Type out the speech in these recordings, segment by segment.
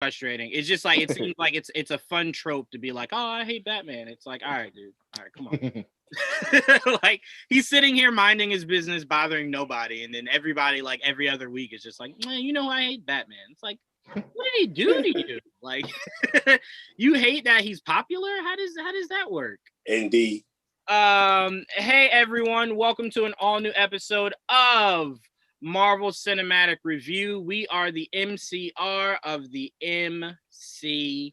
frustrating. It's just like it seems like it's a fun trope to be like, oh, I hate Batman. It's like, all right, dude, all right, come on. Like he's sitting here minding his business, bothering nobody, and then everybody like every other week is just like, man, you know, I hate Batman. It's like, what did he do to you? Like, you hate that he's popular? How does that work? Indeed. Hey everyone, welcome to an all new episode of Marvel Cinematic Review. We are the MCR of the MCU.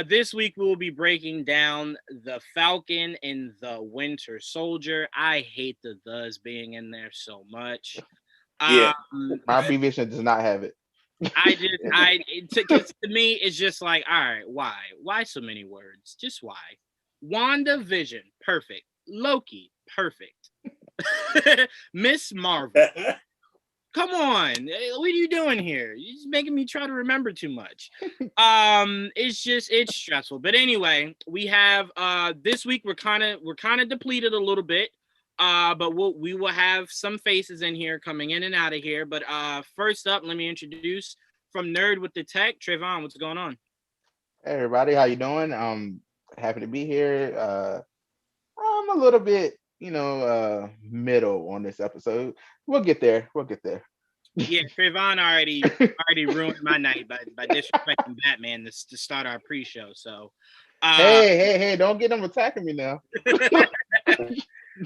This week we will be breaking down the Falcon and the Winter Soldier. I hate the "thes" being in there so much. Yeah. My abbreviation does not have it. To me, it's just like, all right, why so many words? Just why? WandaVision, perfect. Loki, perfect. Miss Marvel, come on, what are you doing here? You're just making me try to remember too much. It's stressful. But anyway, we have this week we're kind of depleted a little bit. But we will have some faces in here coming in and out of here. But first up, let me introduce from Nerd with the Tech, Trayvon. What's going on? Hey everybody, how you doing? Happy to be here. I'm a little bit, middle on this episode. We'll get there. Yeah, Trayvon already ruined my night by disrespecting Batman to start our pre-show. So hey, don't get them attacking me now.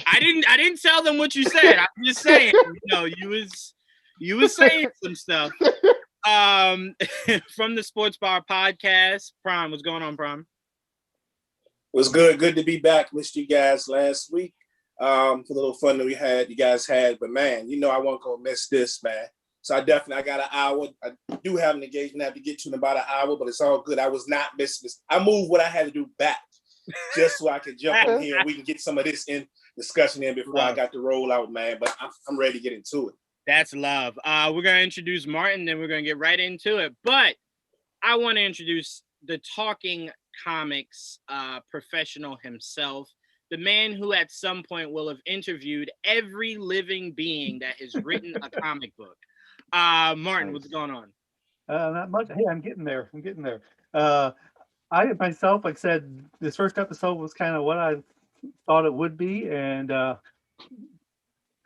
I didn't tell them what you said. I'm just saying, you was saying some stuff. From the Sports Bar Podcast, Prime, what's going on, Prime? Was good to be back. Missed you guys last week for the little fun that you guys had. But man, I wasn't gonna miss this, man. So I got an hour. I do have an engagement I have to get to in about an hour, but it's all good. I was not missing this. I moved what I had to do back just so I could jump in here and we can get some of this in discussion in before I got to roll out, man. But I'm ready to get into it. That's love. We're gonna introduce Martin, then we're gonna get right into it. But I want to introduce the Talking Comics professional himself, the man who at some point will have interviewed every living being that has written a comic book. Martin, what's going on? Not much. Hey, I'm getting there. I myself, like I said, this first episode was kind of what I thought it would be, and like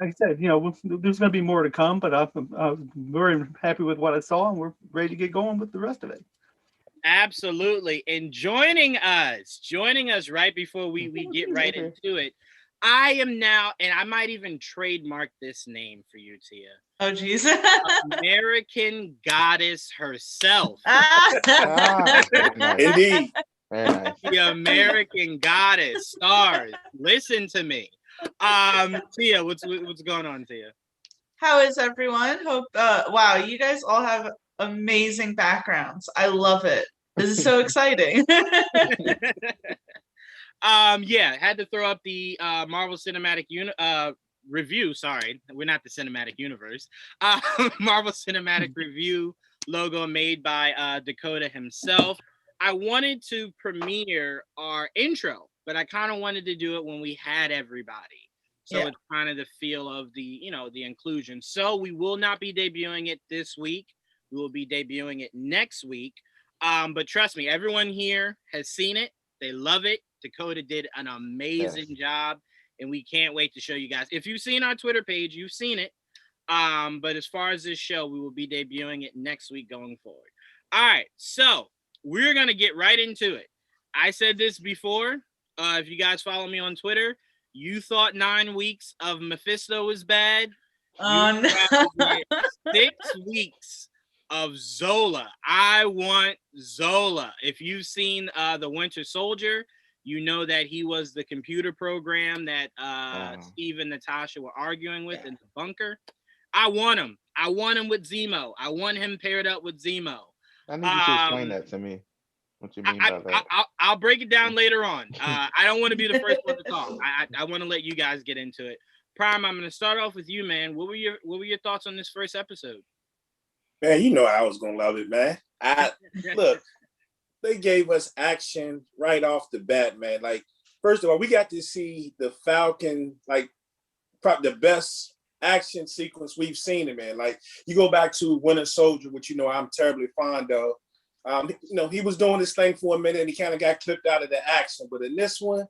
I said, there's going to be more to come, but I'm very happy with what I saw, and we're ready to get going with the rest of it. Absolutely. And joining us right before we get right into it, I am now, and I might even trademark this name for you, Tia. Oh, geez. American Goddess herself. Indeed. Very nice. The American Goddess stars. Listen to me. Tia, what's going on, Tia? How is everyone? Hope wow, you guys all have amazing backgrounds. I love it. This is so exciting. Had to throw up the Marvel Cinematic Review. Sorry, we're not the Cinematic Universe. Marvel Cinematic Review logo made by Dakota himself. I wanted to premiere our intro, but I kind of wanted to do it when we had everybody. So it's kind of the feel of the inclusion. So we will not be debuting it this week. We will be debuting it next week. But trust me, everyone here has seen it. They love it. Dakota did an amazing job, and we can't wait to show you guys. If you've seen our Twitter page, you've seen it. But as far as this show, we will be debuting it next week going forward. All right, so we're going to get right into it. I said this before. If you guys follow me on Twitter, you thought 9 weeks of Mephisto was bad. No. 6 weeks of Zola. I want Zola. If you've seen the Winter Soldier, you know that he was the computer program that Steve and Natasha were arguing with in the bunker. I want him. I want him with Zemo. I want him paired up with Zemo. I need you to explain that to me. What you mean by that? I'll break it down later on. I don't want to be the first one to talk. I want to let you guys get into it. Prime, I'm going to start off with you, man. What were your thoughts on this first episode? Man, I was gonna love it, man. Look, they gave us action right off the bat, man. Like, first of all, we got to see the Falcon, like, probably the best action sequence we've seen him in. Like you go back to Winter Soldier, which I'm terribly fond of. He was doing this thing for a minute and he kind of got clipped out of the action. But in this one,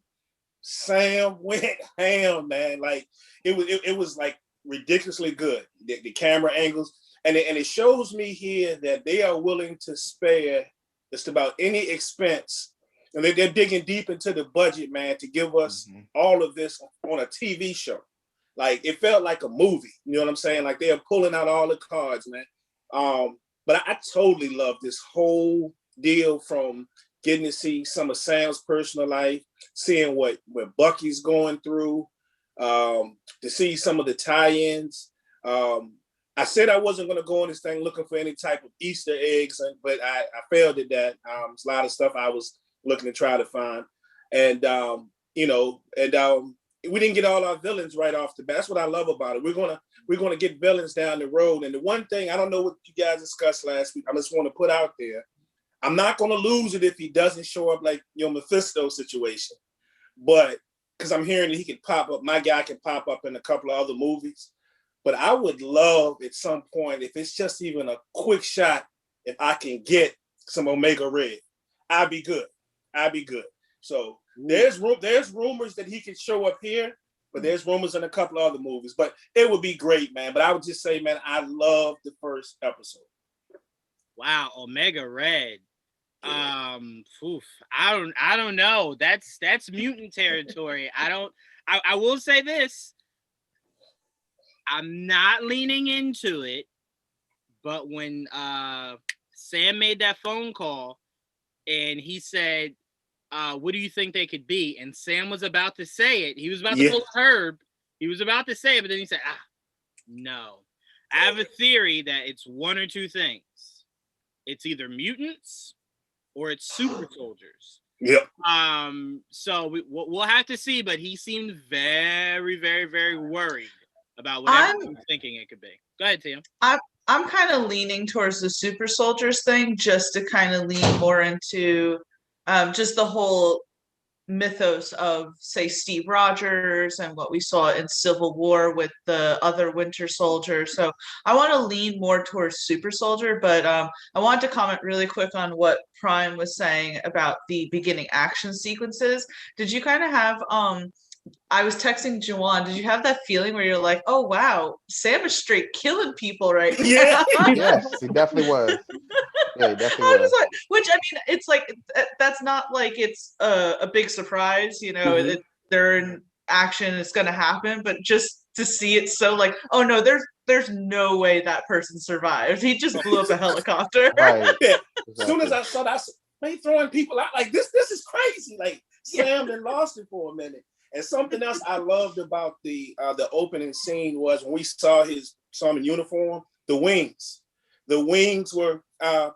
Sam went ham, man. Like it was like ridiculously good. The camera angles. And it shows me here that they are willing to spare just about any expense. And they're digging deep into the budget, man, to give us all of this on a TV show. Like it felt like a movie. You know what I'm saying? Like they're pulling out all the cards, man. But I totally love this whole deal, from getting to see some of Sam's personal life, seeing what Bucky's going through, to see some of the tie-ins. I said I wasn't going to go on this thing looking for any type of Easter eggs, but I failed at that. There's a lot of stuff I was looking to try to find. And, we didn't get all our villains right off the bat. That's what I love about it. We're gonna get villains down the road. And the one thing, I don't know what you guys discussed last week, I just want to put out there, I'm not gonna lose it if he doesn't show up like Mephisto situation. But because I'm hearing that he could pop up, my guy can pop up in a couple of other movies. But I would love at some point, if it's just even a quick shot, if I can get some Omega Red, I'd be good. So there's rumors that he can show up here, but there's rumors in a couple of other movies. But it would be great, man. But I would just say, man, I love the first episode. Wow, Omega Red. I don't know. That's mutant territory. I will say this. I'm not leaning into it, but when Sam made that phone call and he said, what do you think they could be? And Sam was about to say it. He was about to pull a Herb. He was about to say it, but then he said, no. I have a theory that it's one or two things. It's either mutants or it's super soldiers. Yep. So we'll have to see, but he seemed very, very, very worried about whatever he was thinking it could be. Go ahead, Tim. I'm kind of leaning towards the super soldiers thing, just to kind of lean more into just the whole mythos of, say, Steve Rogers and what we saw in Civil War with the other Winter Soldier. So I want to lean more towards super soldier, but I wanted to comment really quick on what Prime was saying about the beginning action sequences. Did you kind of have I was texting Juwan. Did you have that feeling where you're like, oh, wow, Sam is straight killing people right now? Yeah. Yes, he definitely was. Yeah, he definitely was. Like, which, I mean, it's like, that's not like it's a big surprise, they're in action, it's going to happen, but just to see it so like, oh, no, there's no way that person survived. He just blew up a helicopter. Right. Yeah. Exactly. As soon as I saw that, they throwing people out like this is crazy. Like Sam then lost it for a minute. And something else I loved about the opening scene was when we saw him in uniform, the wings. The wings were, of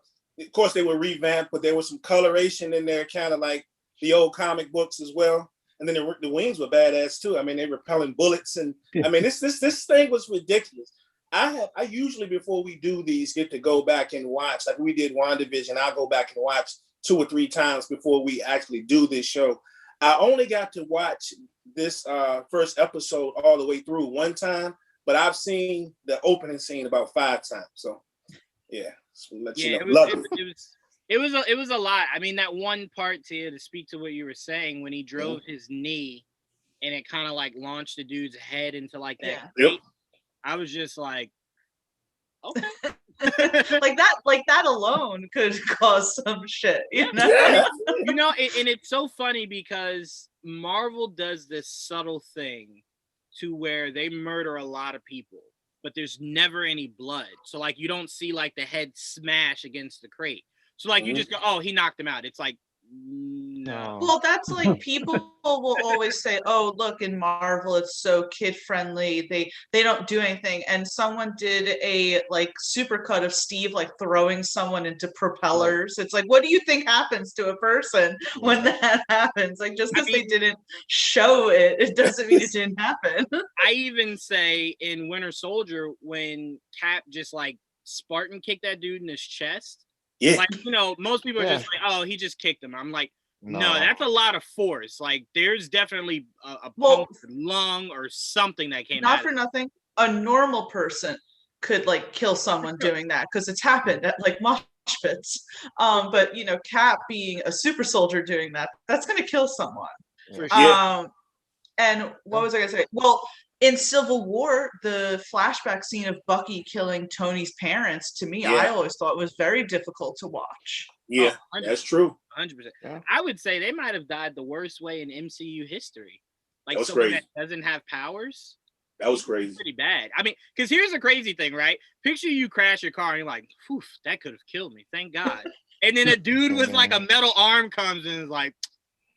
course, they were revamped, but there was some coloration in there, kind of like the old comic books as well. And then the wings were badass too. I mean, they were repelling bullets, and I mean, this thing was ridiculous. I usually, before we do these, get to go back and watch. Like we did WandaVision, I'll go back and watch 2 or 3 times before we actually do this show. I only got to watch this first episode all the way through one time, but I've seen the opening scene about 5 times. So, yeah, It was a lot. I mean, that one part to speak to what you were saying, when he drove his knee and it kind of like launched the dude's head into like that. Yep. I was just like, okay. like that alone could cause some shit, Yeah. And it's so funny because Marvel does this subtle thing to where they murder a lot of people, but there's never any blood. So like you don't see like the head smash against the crate. So like you just go, oh, he knocked him out. It's like, no. Well, that's like, people will always say, oh, look, in Marvel it's so kid friendly, they don't do anything. And someone did a like supercut of Steve like throwing someone into propellers. It's like, what do you think happens to a person when that happens? Like, just because they didn't show it, it doesn't mean it didn't happen. I even say in Winter Soldier, when Cap just like Spartan kicked that dude in his chest. Yeah. Like, most people are just like, oh, he just kicked him. I'm like, no, that's a lot of force. Like, there's definitely a punctured lung or something that came out. Not for nothing. a normal person could like kill someone doing that because it's happened at like mosh pits. But you know, Cap being a super soldier doing that, that's gonna kill someone. For sure. And what was I gonna say? Well, in Civil War, the flashback scene of Bucky killing Tony's parents, to me, I always thought was very difficult to watch. Yeah, that's true. 100%. Yeah. I would say they might have died the worst way in MCU history. Like That was someone crazy. that doesn't have powers. That was crazy. Pretty bad. I mean, because here's the crazy thing, right? Picture you crash your car and you're like, "Phew, that could have killed me. Thank God." And then a dude with like a metal arm comes and is like,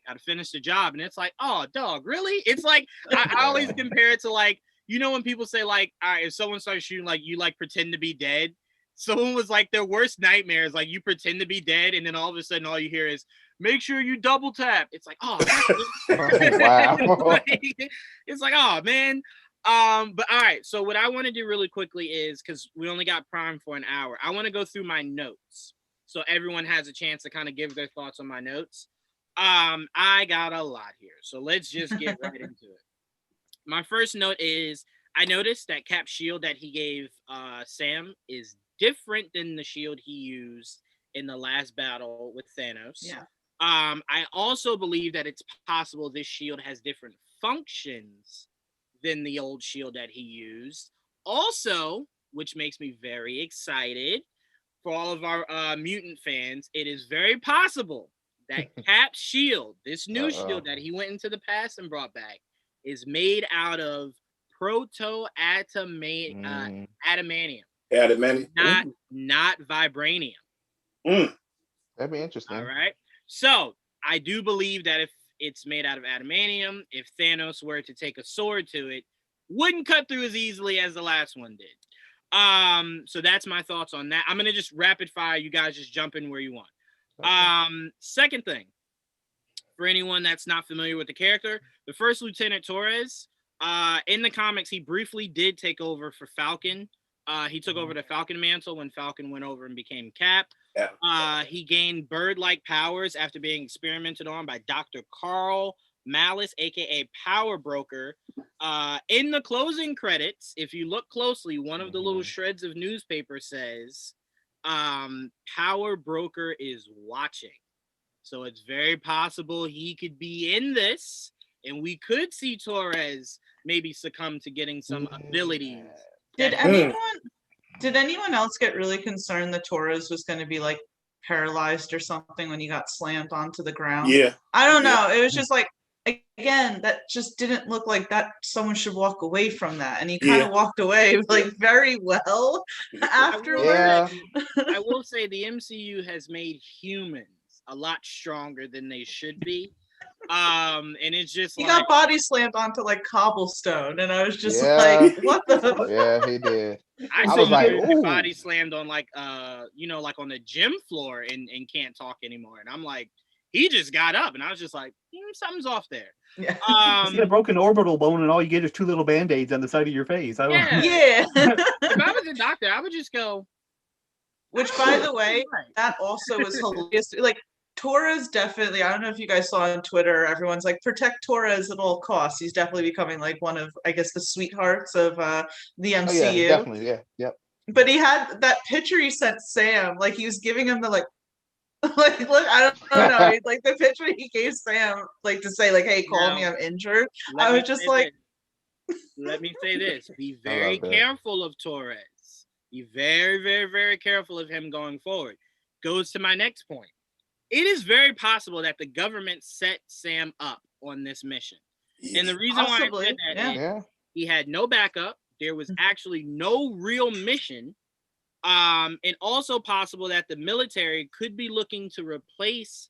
"Gotta finish the job." And it's like, "Oh, dog, really?" It's like I always compare it to like, you know, when people say like, "All right, if someone starts shooting, like you like pretend to be dead." Someone was like, their worst nightmare is like you pretend to be dead, and then all of a sudden all you hear is, "Make sure you double tap." It's like, oh, wow. It's like, oh man. But all right, so what I want to do really quickly is, because we only got Prime for an hour, I want to go through my notes so everyone has a chance to kind of give their thoughts on my notes. I got a lot here, so let's just get right into it. My first note is I noticed that Cap's shield that he gave Sam is different than the shield he used in the last battle with Thanos. Yeah. I also believe that it's possible this shield has different functions than the old shield that he used. Also, which makes me very excited for all of our mutant fans, it is very possible that Cap's shield, this new shield that he went into the past and brought back, is made out of adamantium. Adamantium. Not vibranium. That'd be interesting. All right. So I do believe that if it's made out of adamantium, if Thanos were to take a sword to it, wouldn't cut through as easily as the last one did. So that's my thoughts on that. I'm gonna just rapid fire. You guys just jump in where you want. Okay. Second thing, for anyone that's not familiar with the character, the First Lieutenant Torres, in the comics, he briefly did take over for Falcon. He took over the Falcon mantle when Falcon went over and became Cap. Yeah. He gained bird-like powers after being experimented on by Dr. Carl Malice, aka Power Broker. In the closing credits, if you look closely, one of the little shreds of newspaper says, Power Broker is watching. So it's very possible he could be in this, and we could see Torres maybe succumb to getting some abilities. Did anyone else get really concerned that Torres was going to be like paralyzed or something when he got slammed onto the ground? Yeah. I don't know. It was just like, again, that just didn't look like that someone should walk away from that. And he kind of walked away like very well afterwards. Yeah. I will say the MCU has made humans a lot stronger than they should be. And it's just he got body slammed onto like cobblestone, and I was just like, what the Yeah, he did. I was like, body slammed on like like on the gym floor and can't talk anymore. And I'm like, he just got up, and I was just like, something's off there. Yeah. You see a broken orbital bone, and all you get is 2 little band-aids on the side of your face. Yeah. If I was a doctor, I would just go. Which, by the way, that also was hilarious. Like, Torres definitely, I don't know if you guys saw on Twitter, everyone's like, protect Torres at all costs. He's definitely becoming like one of, I guess, the sweethearts of the MCU. Oh, yeah, definitely, yeah, yep. But he had that picture he sent Sam, like he was giving him the like look, I don't know, like the picture he gave Sam, like to say like, hey, call me, I'm injured. I was just like, let me say this: be very careful of Torres. Be very, very, very careful of him going forward. Goes to my next point. It is very possible that the government set Sam up on this mission. And the reason why I said that is he had no backup. There was actually no real mission. And also possible that the military could be looking to replace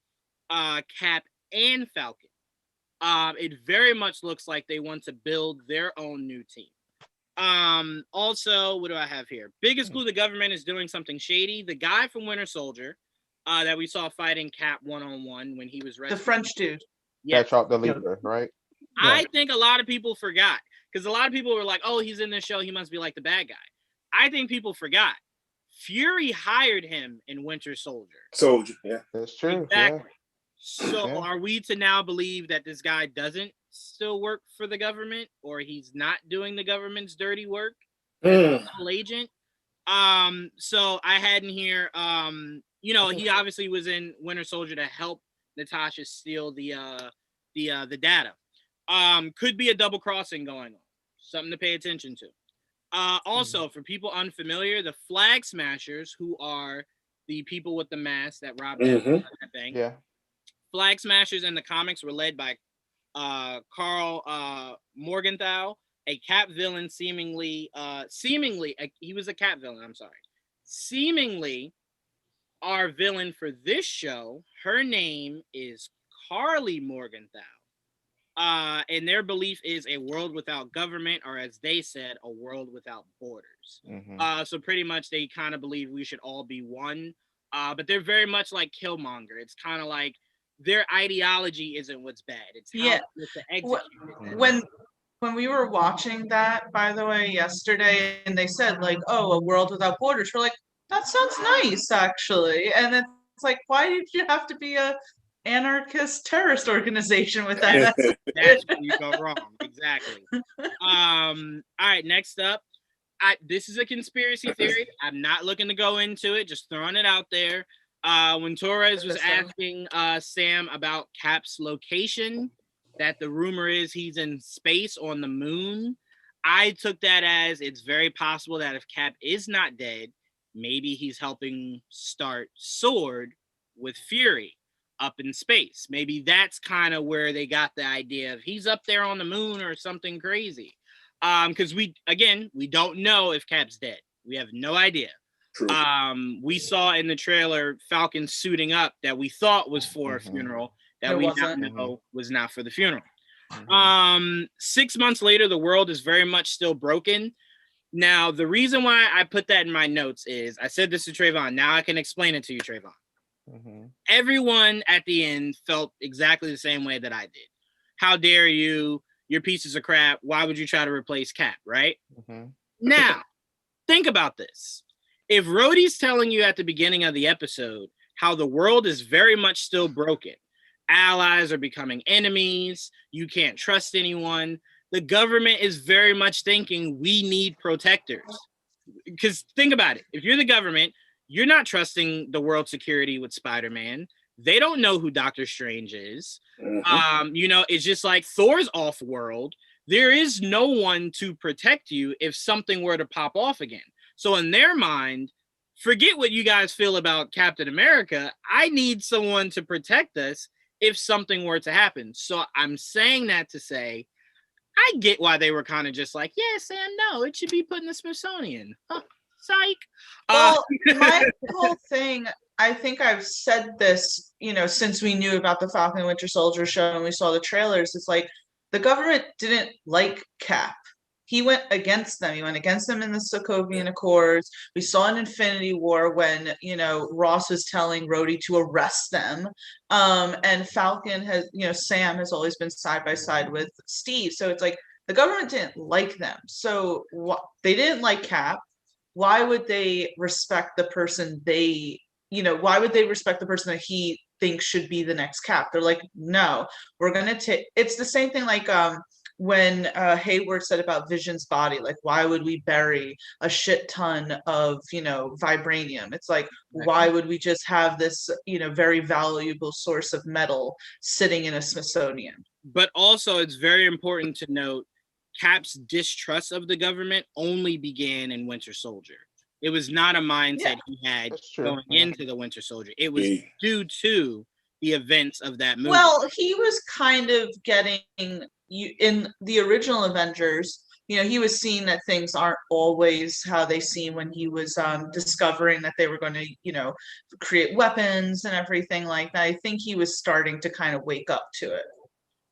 Cap and Falcon. It very much looks like they want to build their own new team. Also, what do I have here? Biggest clue the government is doing something shady. The guy from Winter Soldier that we saw fighting Cap one-on-one when he was rescued. The French dude. Yeah, the leader, right? I think a lot of people forgot, because a lot of people were like, oh, he's in this show, he must be like the bad guy. I think people forgot. Fury hired him in Winter Soldier. Yeah. That's true. Exactly. Yeah. So are we to now believe that this guy doesn't still work for the government, or he's not doing the government's dirty work as Mm. a double agent. So I had in here, he obviously was in Winter Soldier to help Natasha steal the data. Could be a double crossing going on. Something to pay attention to. Also, for people unfamiliar, the Flag Smashers, who are the people with the mask that robbed that bank. Yeah. Flag Smashers in the comics were led by Carl Morgenthau, a Cap villain, seemingly he was a Cap villain. I'm sorry. Seemingly, our villain for this show, her name is Carly Morgenthau. And their belief is a world without government, or as they said, a world without borders. So pretty much they kind of believe we should all be one. But they're very much like Killmonger. It's kind of like their ideology isn't what's bad. It's how to execute it. When we were watching that, by the way, yesterday, and they said like, "Oh, a world without borders," we're like, "That sounds nice, actually." And it's like, why did you have to be a anarchist terrorist organization with that? That's where you go wrong. Exactly. All right, next up. This is a conspiracy theory. I'm not looking to go into it, just throwing it out there. When Torres was asking Sam about Cap's location, that the rumor is he's in space on the moon, I took that as it's very possible that if Cap is not dead, maybe he's helping start SWORD with Fury up in space. Maybe that's kind of where they got the idea of he's up there on the moon or something crazy. Because we don't know if Cap's dead. We have no idea. True. We saw in the trailer Falcon suiting up that we thought was for a funeral that we now know was not for the funeral. 6 months later, the world is very much still broken. Now, the reason why I put that in my notes is I said this to Trayvon. Now I can explain it to you, Trayvon. Everyone at the end felt exactly the same way that I did. How dare you? You're pieces of crap. Why would you try to replace Cap, right? Now, think about this. If Rhodey's telling you at the beginning of the episode how the world is very much still broken, allies are becoming enemies, you can't trust anyone, the government is very much thinking we need protectors. Because think about it. If you're the government, you're not trusting the world security with Spider-Man. They don't know who Doctor Strange is. It's just like Thor's off-world. There is no one to protect you if something were to pop off again. So in their mind, forget what you guys feel about Captain America. I need someone to protect us if something were to happen. So I'm saying that to say, I get why they were kind of just like, yeah, Sam, no, it should be put in the Smithsonian. Huh, psych. Well, my whole thing, I think I've said this, since we knew about the Falcon and Winter Soldier show and we saw the trailers, it's like the government didn't like Cap. He went against them. He went against them in the Sokovian Accords. We saw in Infinity War when, Ross was telling Rhodey to arrest them. And Falcon has, Sam has always been side by side with Steve. So it's like the government didn't like them. So they didn't like Cap. Why would they respect the person why would they respect the person that he thinks should be the next Cap? They're like, no, we're going to take, it's the same thing like, when Hayward said about Vision's body, like, why would we bury a shit ton of, vibranium? It's like, why would we just have this, very valuable source of metal sitting in a Smithsonian? But also, it's very important to note Cap's distrust of the government only began in Winter Soldier. It was not a mindset he had going into the Winter Soldier. It was due to the events of that movie. Well, he was kind of getting... in the original Avengers, he was seeing that things aren't always how they seem when he was discovering that they were going to, create weapons and everything like that. I think he was starting to kind of wake up to it.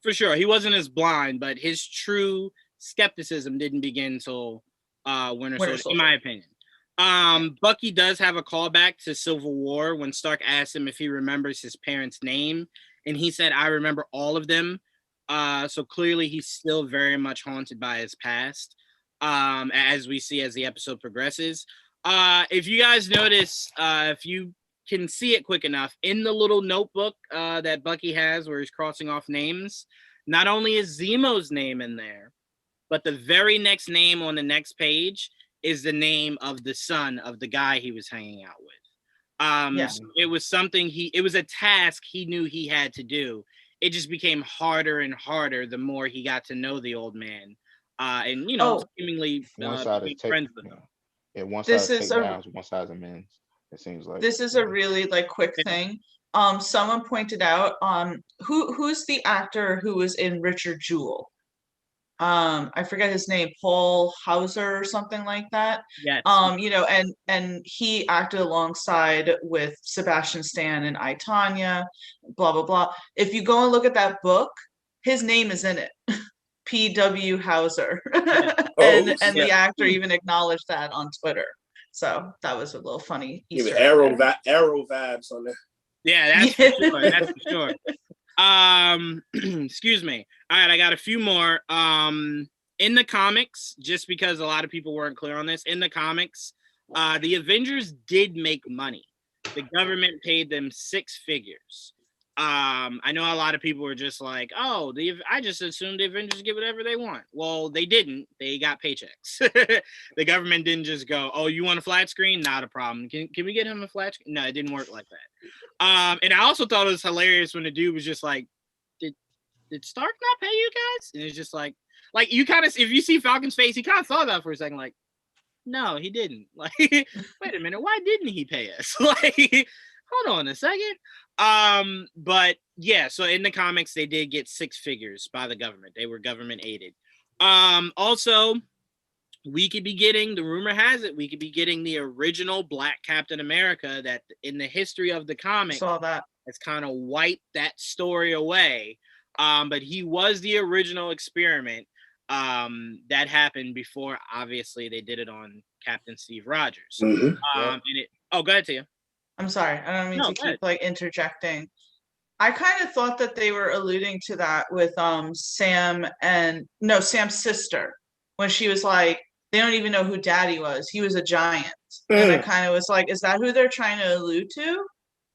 For sure. He wasn't as blind, but his true skepticism didn't begin until Winter Soldier, in my opinion. Bucky does have a callback to Civil War when Stark asked him if he remembers his parents' name, and he said, I remember all of them. So clearly he's still very much haunted by his past, as we see as the episode progresses. If you guys notice, if you can see it quick enough, in the little notebook that Bucky has where he's crossing off names, not only is Zemo's name in there, but the very next name on the next page is the name of the son of the guy he was hanging out with. So it was something it was a task he knew he had to do. It just became harder and harder the more he got to know the old man. And seemingly one side is friends with him. Yeah, one side is takedowns, one side is amends. It seems like this is a really like quick thing. Someone pointed out who's the actor who was in Richard Jewell? I forget his name, Paul Hauser or something like that. Yes. And he acted alongside with Sebastian Stan and I, Tonya, blah blah blah. If you go and look at that book, his name is in it. P.W. Hauser. and the actor even acknowledged that on Twitter. So that was a little funny Easter egg. Arrow vibes on there. Yeah, that's for sure. That's for sure. Excuse me. All right, I got a few more. In the comics, just because a lot of people weren't clear on this, in the comics, the Avengers did make money. The government paid them 6 figures. I know a lot of people were just like, "Oh, I just assumed the Avengers get whatever they want." Well, they didn't. They got paychecks. The government didn't just go, "Oh, you want a flat screen? Not a problem. Can we get him a flat screen?" No, it didn't work like that. And I also thought it was hilarious when the dude was just like, "Did Stark not pay you guys?" And it's just like you kind of, if you see Falcon's face, he kind of thought about it for a second, like, "No, he didn't." Like, wait a minute, why didn't he pay us? Like, hold on a second. But yeah, so in the comics, they did get 6 figures by the government. They were government aided. Also, we could be getting, the rumor has it, we could be getting the original Black Captain America that in the history of the comic saw that has kind of wiped that story away. But he was the original experiment that happened before, obviously, they did it on Captain Steve Rogers. Mm-hmm. Go ahead, Tia. I'm sorry. I don't mean to keep like interjecting. I kind of thought that they were alluding to that with Sam's sister, when she was like, they don't even know who Daddy was. He was a giant. And I kind of was like, is that who they're trying to allude to?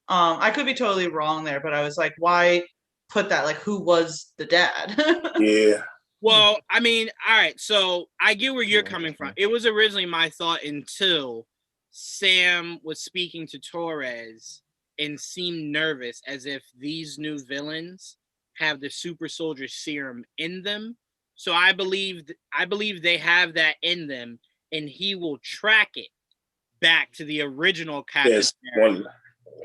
I could be totally wrong there, but I was like, why put that? Like, who was the dad? Yeah. Well, I mean, all right. So I get where you're coming from. It was originally my thought until Sam was speaking to Torres and seemed nervous, as if these new villains have the super soldier serum in them. So I believe they have that in them, and he will track it back to the original Captain America.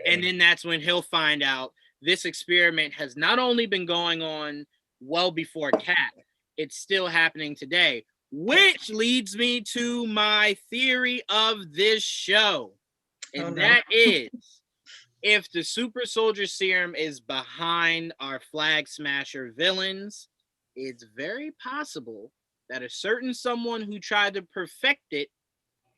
And then that's when he'll find out this experiment has not only been going on well before Cap, it's still happening today. Which leads me to my theory of this show. And that is, if the super soldier serum is behind our flag smasher villains, it's very possible that a certain someone who tried to perfect it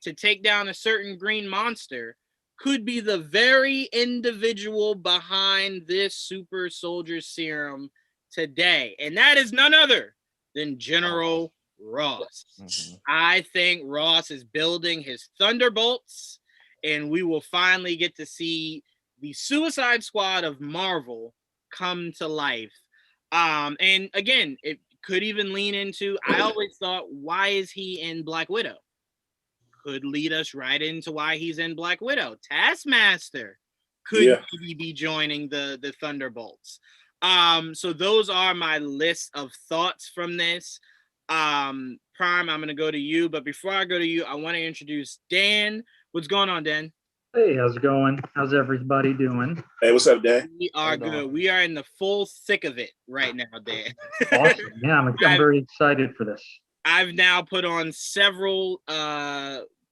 to take down a certain green monster could be the very individual behind this super soldier serum today. And that is none other than General Ross. Mm-hmm. I think Ross is building his Thunderbolts, and we will finally get to see the Suicide Squad of Marvel come to life. And again, it could even lean into, I always thought, why is he in Black Widow? Could lead us right into why he's in Black Widow. Taskmaster could maybe be joining the Thunderbolts. So those are my list of thoughts from this. Prime, I'm going to go to you. But before I go to you, I want to introduce Dan. What's going on, Dan? Hey, how's it going? How's everybody doing? Hey, what's up, Dan? We are good. We are in the full thick of it right now, Dan. Awesome. Yeah, I'm very excited for this. I've now put on several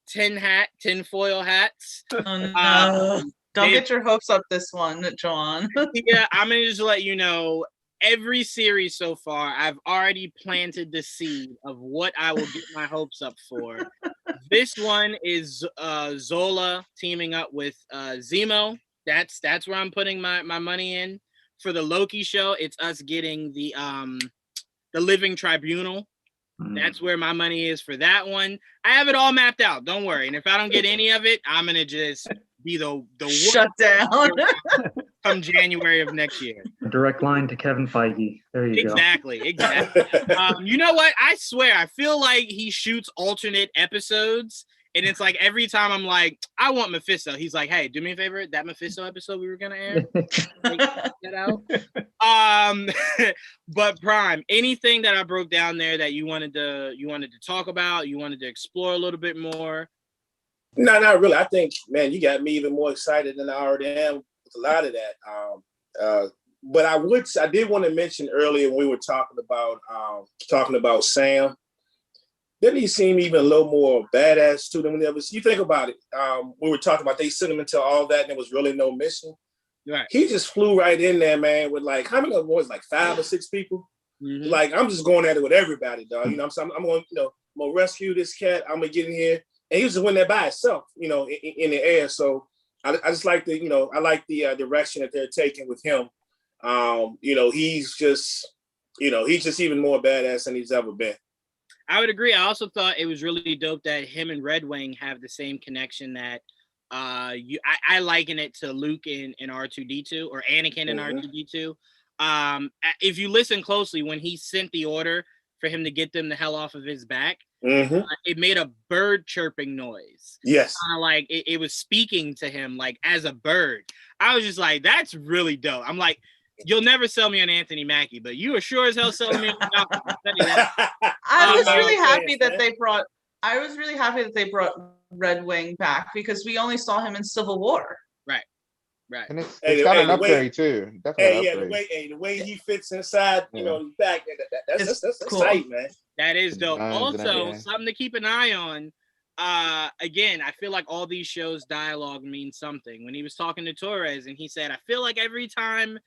tinfoil hats. Oh, no. Don't get your hopes up this one, John. Yeah, I'm going to just let you know, every series so far, I've already planted the seed of what I will get my hopes up for. This one is Zola teaming up with Zemo. That's where I'm putting my money in. For the Loki show, it's us getting the Living Tribunal. That's where my money is for that one. I have it all mapped out. Don't worry. And if I don't get any of it, I'm gonna just be the shut down come January of next year. A direct line to Kevin Feige. There you go. Exactly. You know what? I swear, I feel like he shoots alternate episodes, and it's like every time I'm like, I want Mephisto. He's like, hey, do me a favor. That Mephisto episode we were gonna air, take that out. But Prime, anything that I broke down there that you wanted to talk about, you wanted to explore a little bit more? No, not really. I think, man, you got me even more excited than I already am with a lot of that. But I did want to mention earlier when we were talking about Sam. Didn't he seem even a little more badass too than whenever you think about it? We were talking about they sent him into all that and there was really no mission. Right. He just flew right in there, man, with like how many of them was like 5 or 6 people? Mm-hmm. Like I'm just going at it with everybody, dog. You know, I'm going, I'm gonna rescue this cat. I'm gonna get in here, and he was just went there by himself, in the air. So I just like I like the direction that they're taking with him. He's just even more badass than he's ever been. I would agree. I also thought it was really dope that him and Red Wing have the same connection that I liken it to Luke in R2-D2 or Anakin in R2-D2. If you listen closely, when he sent the order for him to get them the hell off of his back, it made a bird chirping noise. Yes. Like it was speaking to him like as a bird. I was just like, that's really dope. I'm like, you'll never sell me on Anthony Mackie, but you are sure as hell selling me on Falcon. I was really happy that they brought Red Wing back because we only saw him in Civil War. Right. And it's got an upgrade too. The way he fits inside, the back, that's cool. tight, man. That is dope. Also, something to keep an eye on. Again, I feel like all these shows' dialogue means something. When he was talking to Torres and he said, I feel like every time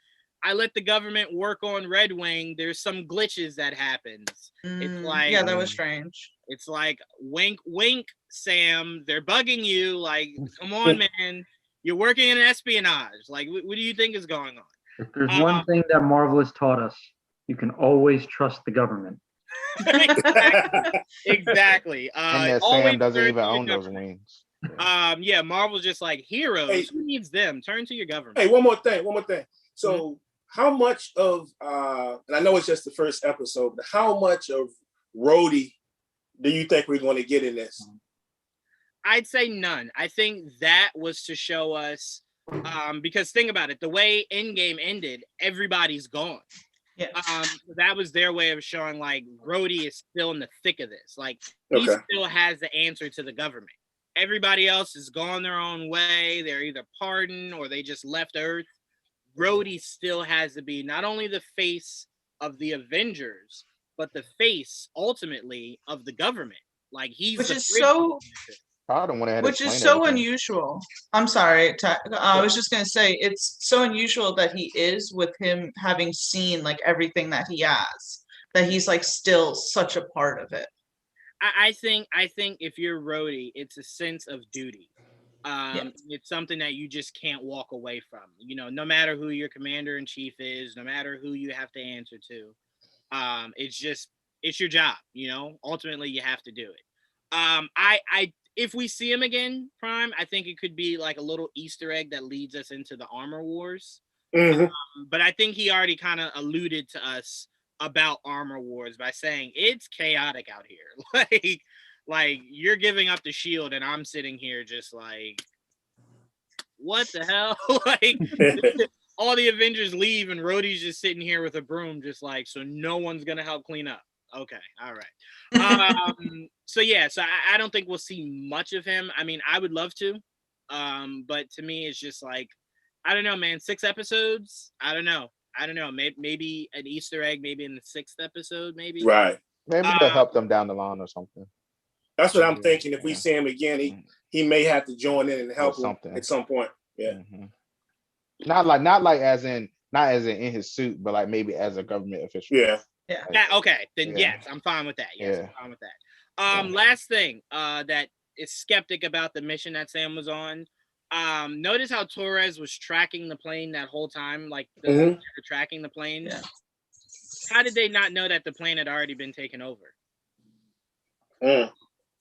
I let the government work on Red Wing, there's some glitches that happens. It's like, yeah, that was strange. It's like, wink, wink, Sam. They're bugging you. Like, come on, man. You're working in espionage. Like, what do you think is going on? If there's one thing that Marvel has taught us, you can always trust the government. Exactly. And that Sam doesn't even own those wings. Yeah, Marvel's just like, heroes. Hey, who needs them? Turn to your government. Hey, one more thing. So how much of and I know it's just the first episode, but how much of Rhodey do you think we're going to get in this? I'd say none. I think that was to show us because think about it, the way Endgame ended, everybody's gone. Yeah. That was their way of showing like Rhodey is still in the thick of this. Like he still has the answer to the government. Everybody else has gone their own way. They're either pardoned or they just left Earth. Rhodey still has to be not only the face of the Avengers, but the face ultimately of the government. Like he's which is so unusual. I'm sorry. I was just going to say it's so unusual that he is with him having seen like everything that he has, that he's like still such a part of it. I think if you're Rhodey, it's a sense of duty. It's something that you just can't walk away from, no matter who your commander in chief is, no matter who you have to answer to. It's your job, ultimately you have to do it. If we see him again, Prime, I think it could be like a little Easter egg that leads us into the Armor Wars. But I think he already kind of alluded to us about Armor Wars by saying it's chaotic out here. Like you're giving up the shield and I'm sitting here just like, what the hell? Like all the Avengers leave and Rhodey's just sitting here with a broom, just like, so no one's gonna help clean up. Okay, all right. So I don't think we'll see much of him. I mean, I would love to, but to me, it's just like, I don't know, man. 6 episodes. I don't know. Maybe an Easter egg, maybe in the 6th episode, maybe. Right. Maybe to help them down the line or something. That's what I'm thinking. If we see him again, he may have to join in and help him at some point. Yeah. Not like as in in his suit, but like maybe as a government official. Yeah. Okay. Then yes, I'm fine with that. I'm fine with that. Last thing that is skeptic about the mission that Sam was on. Notice how Torres was tracking the plane that whole time, like tracking the plane. Yeah. How did they not know that the plane had already been taken over?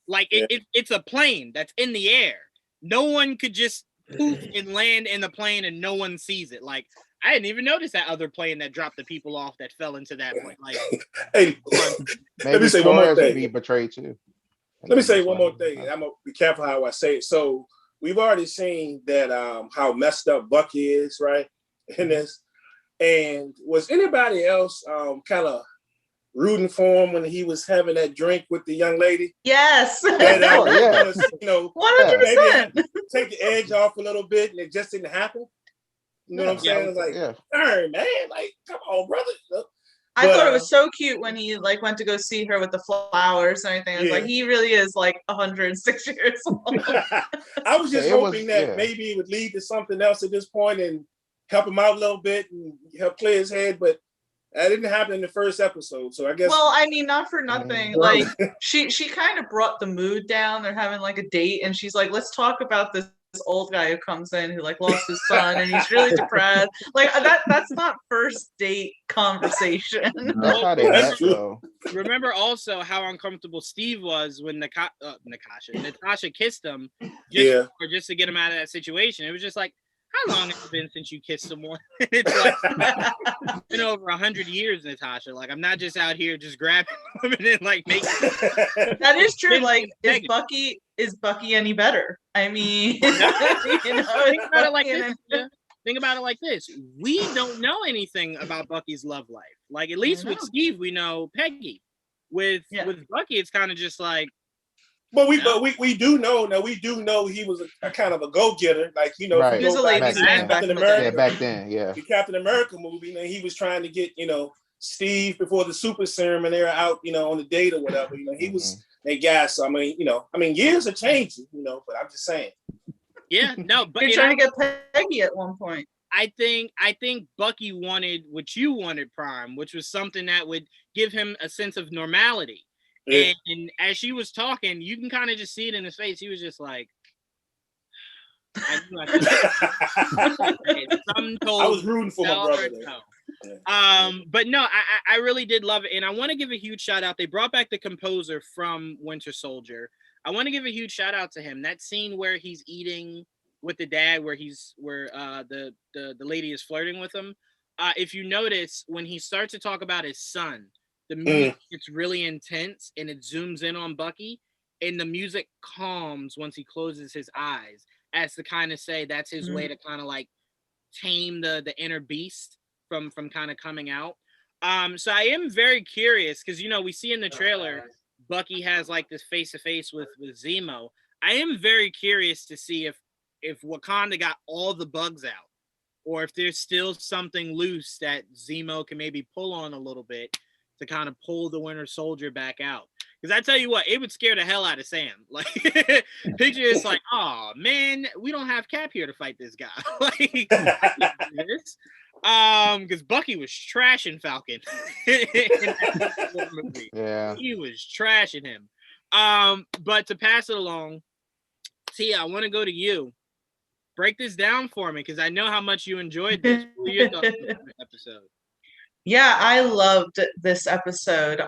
Like it's a plane that's in the air. No one could just poof, and land in the plane and no one sees it. Like, I didn't even notice that other plane that dropped the people off that fell into that point. Like, Hey, let me say one more Torres would thing. be betrayed too. Let me say one more thing. I'm gonna be careful how I say it. So we've already seen that how messed up Bucky is, right? In this. And was anybody else kind of rooting for him when he was having that drink with the young lady? Yes. That yeah. you know, 100%. maybe take the edge off a little bit, and it just didn't happen. You know what I'm saying? It's like, darn, man, like, come on, brother. I thought it was so cute when he like went to go see her with the flowers and everything. I was like, he really is like 106 years old. I was just hoping that maybe it would lead to something else at this point and help him out a little bit and help clear his head, but that didn't happen in the first episode. So I guess. Well, I mean, not for nothing. Like she kind of brought the mood down. They're having like a date, and she's like, "Let's talk about this old guy who comes in who like lost his son and he's really depressed." Like that's not first date conversation. That's how they met, though. Remember also how uncomfortable Steve was when Natasha kissed him just to get him out of that situation. It was just like, how long has it been since you kissed someone? It's like, it's been over 100 years, Natasha. Like, I'm not just out here just grabbing women and like making. That is true. Like, is Bucky any better? I mean, you know, think about it like this. Think about it like this. We don't know anything about Bucky's love life. Like, at least with Steve, we know Peggy. With Bucky, it's kind of just like. But we do know. Now we do know he was a kind of a go-getter, like, you know, he was a ladies' man back in America. Yeah, back then, the Captain America movie, and he was trying to get, you know, Steve before the super serum, and they're out, you know, on a date or whatever. You know, he was a guy. So I mean, years are changing, you know. But I'm just saying. Yeah, no, but you're trying to get Peggy at one point. I think Bucky wanted what you wanted, Prime, which was something that would give him a sense of normality. Yeah. And as she was talking, you can kind of just see it in his face. He was just like, I was rooting for my brother. No. But no, I really did love it. And I want to give a huge shout out. They brought back the composer from Winter Soldier. I want to give a huge shout out to him. That scene where he's eating with the dad, where the lady is flirting with him. If you notice, when he starts to talk about his son, the music gets really intense and it zooms in on Bucky, and the music calms once he closes his eyes, as to kind of say that's his way to kind of like tame the inner beast from kind of coming out. So I am very curious because, you know, we see in the trailer Bucky has like this face-to-face with Zemo. I am very curious to see if Wakanda got all the bugs out, or if there's still something loose that Zemo can maybe pull on a little bit to kind of pull the Winter Soldier back out. Because I tell you what, it would scare the hell out of Sam. Like, picture it's like, oh man, we don't have Cap here to fight this guy. Like, because Bucky was trashing Falcon in that movie. Yeah, he was trashing him. But to pass it along, Tia, I want to go to you. Break this down for me, because I know how much you enjoyed this. What were your thoughts on this episode? Yeah, I loved this episode.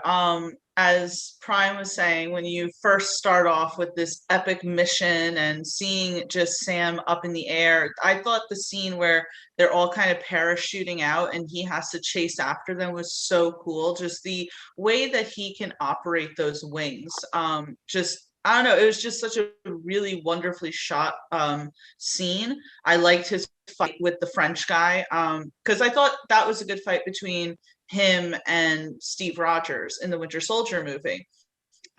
As Prime was saying, when you first start off with this epic mission and seeing just Sam up in the air, I thought the scene where they're all kind of parachuting out and he has to chase after them was so cool. Just the way that he can operate those wings. I don't know, it was just such a really wonderfully shot scene. I liked his fight with the French guy, because I thought that was a good fight between him and Steve Rogers in the Winter Soldier movie.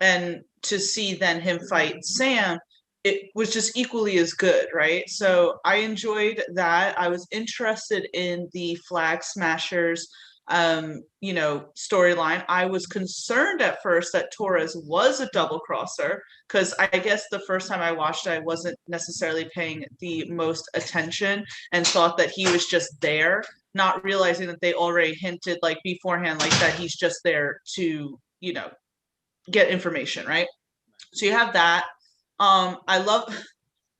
And to see then him fight Sam, it was just equally as good, right? So I enjoyed that. I was interested in the Flag Smashers storyline. I was concerned at first that Torres was a double crosser, because I guess the first time I watched it, I wasn't necessarily paying the most attention and thought that he was just there, not realizing that they already hinted like beforehand, like that he's just there to, get information, right? So you have that. I love,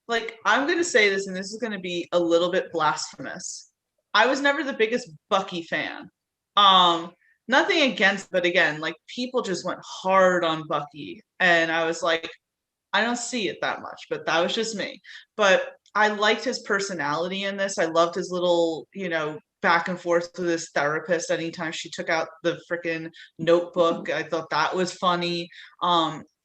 like, I'm going to say this, and this is going to be a little bit blasphemous. I was never the biggest Bucky fan. Nothing against, but again, like, people just went hard on Bucky, and I was like, I don't see it that much, but that was just me. But I liked his personality in this. I loved his little, back and forth with his therapist anytime she took out the freaking notebook. I thought that was funny.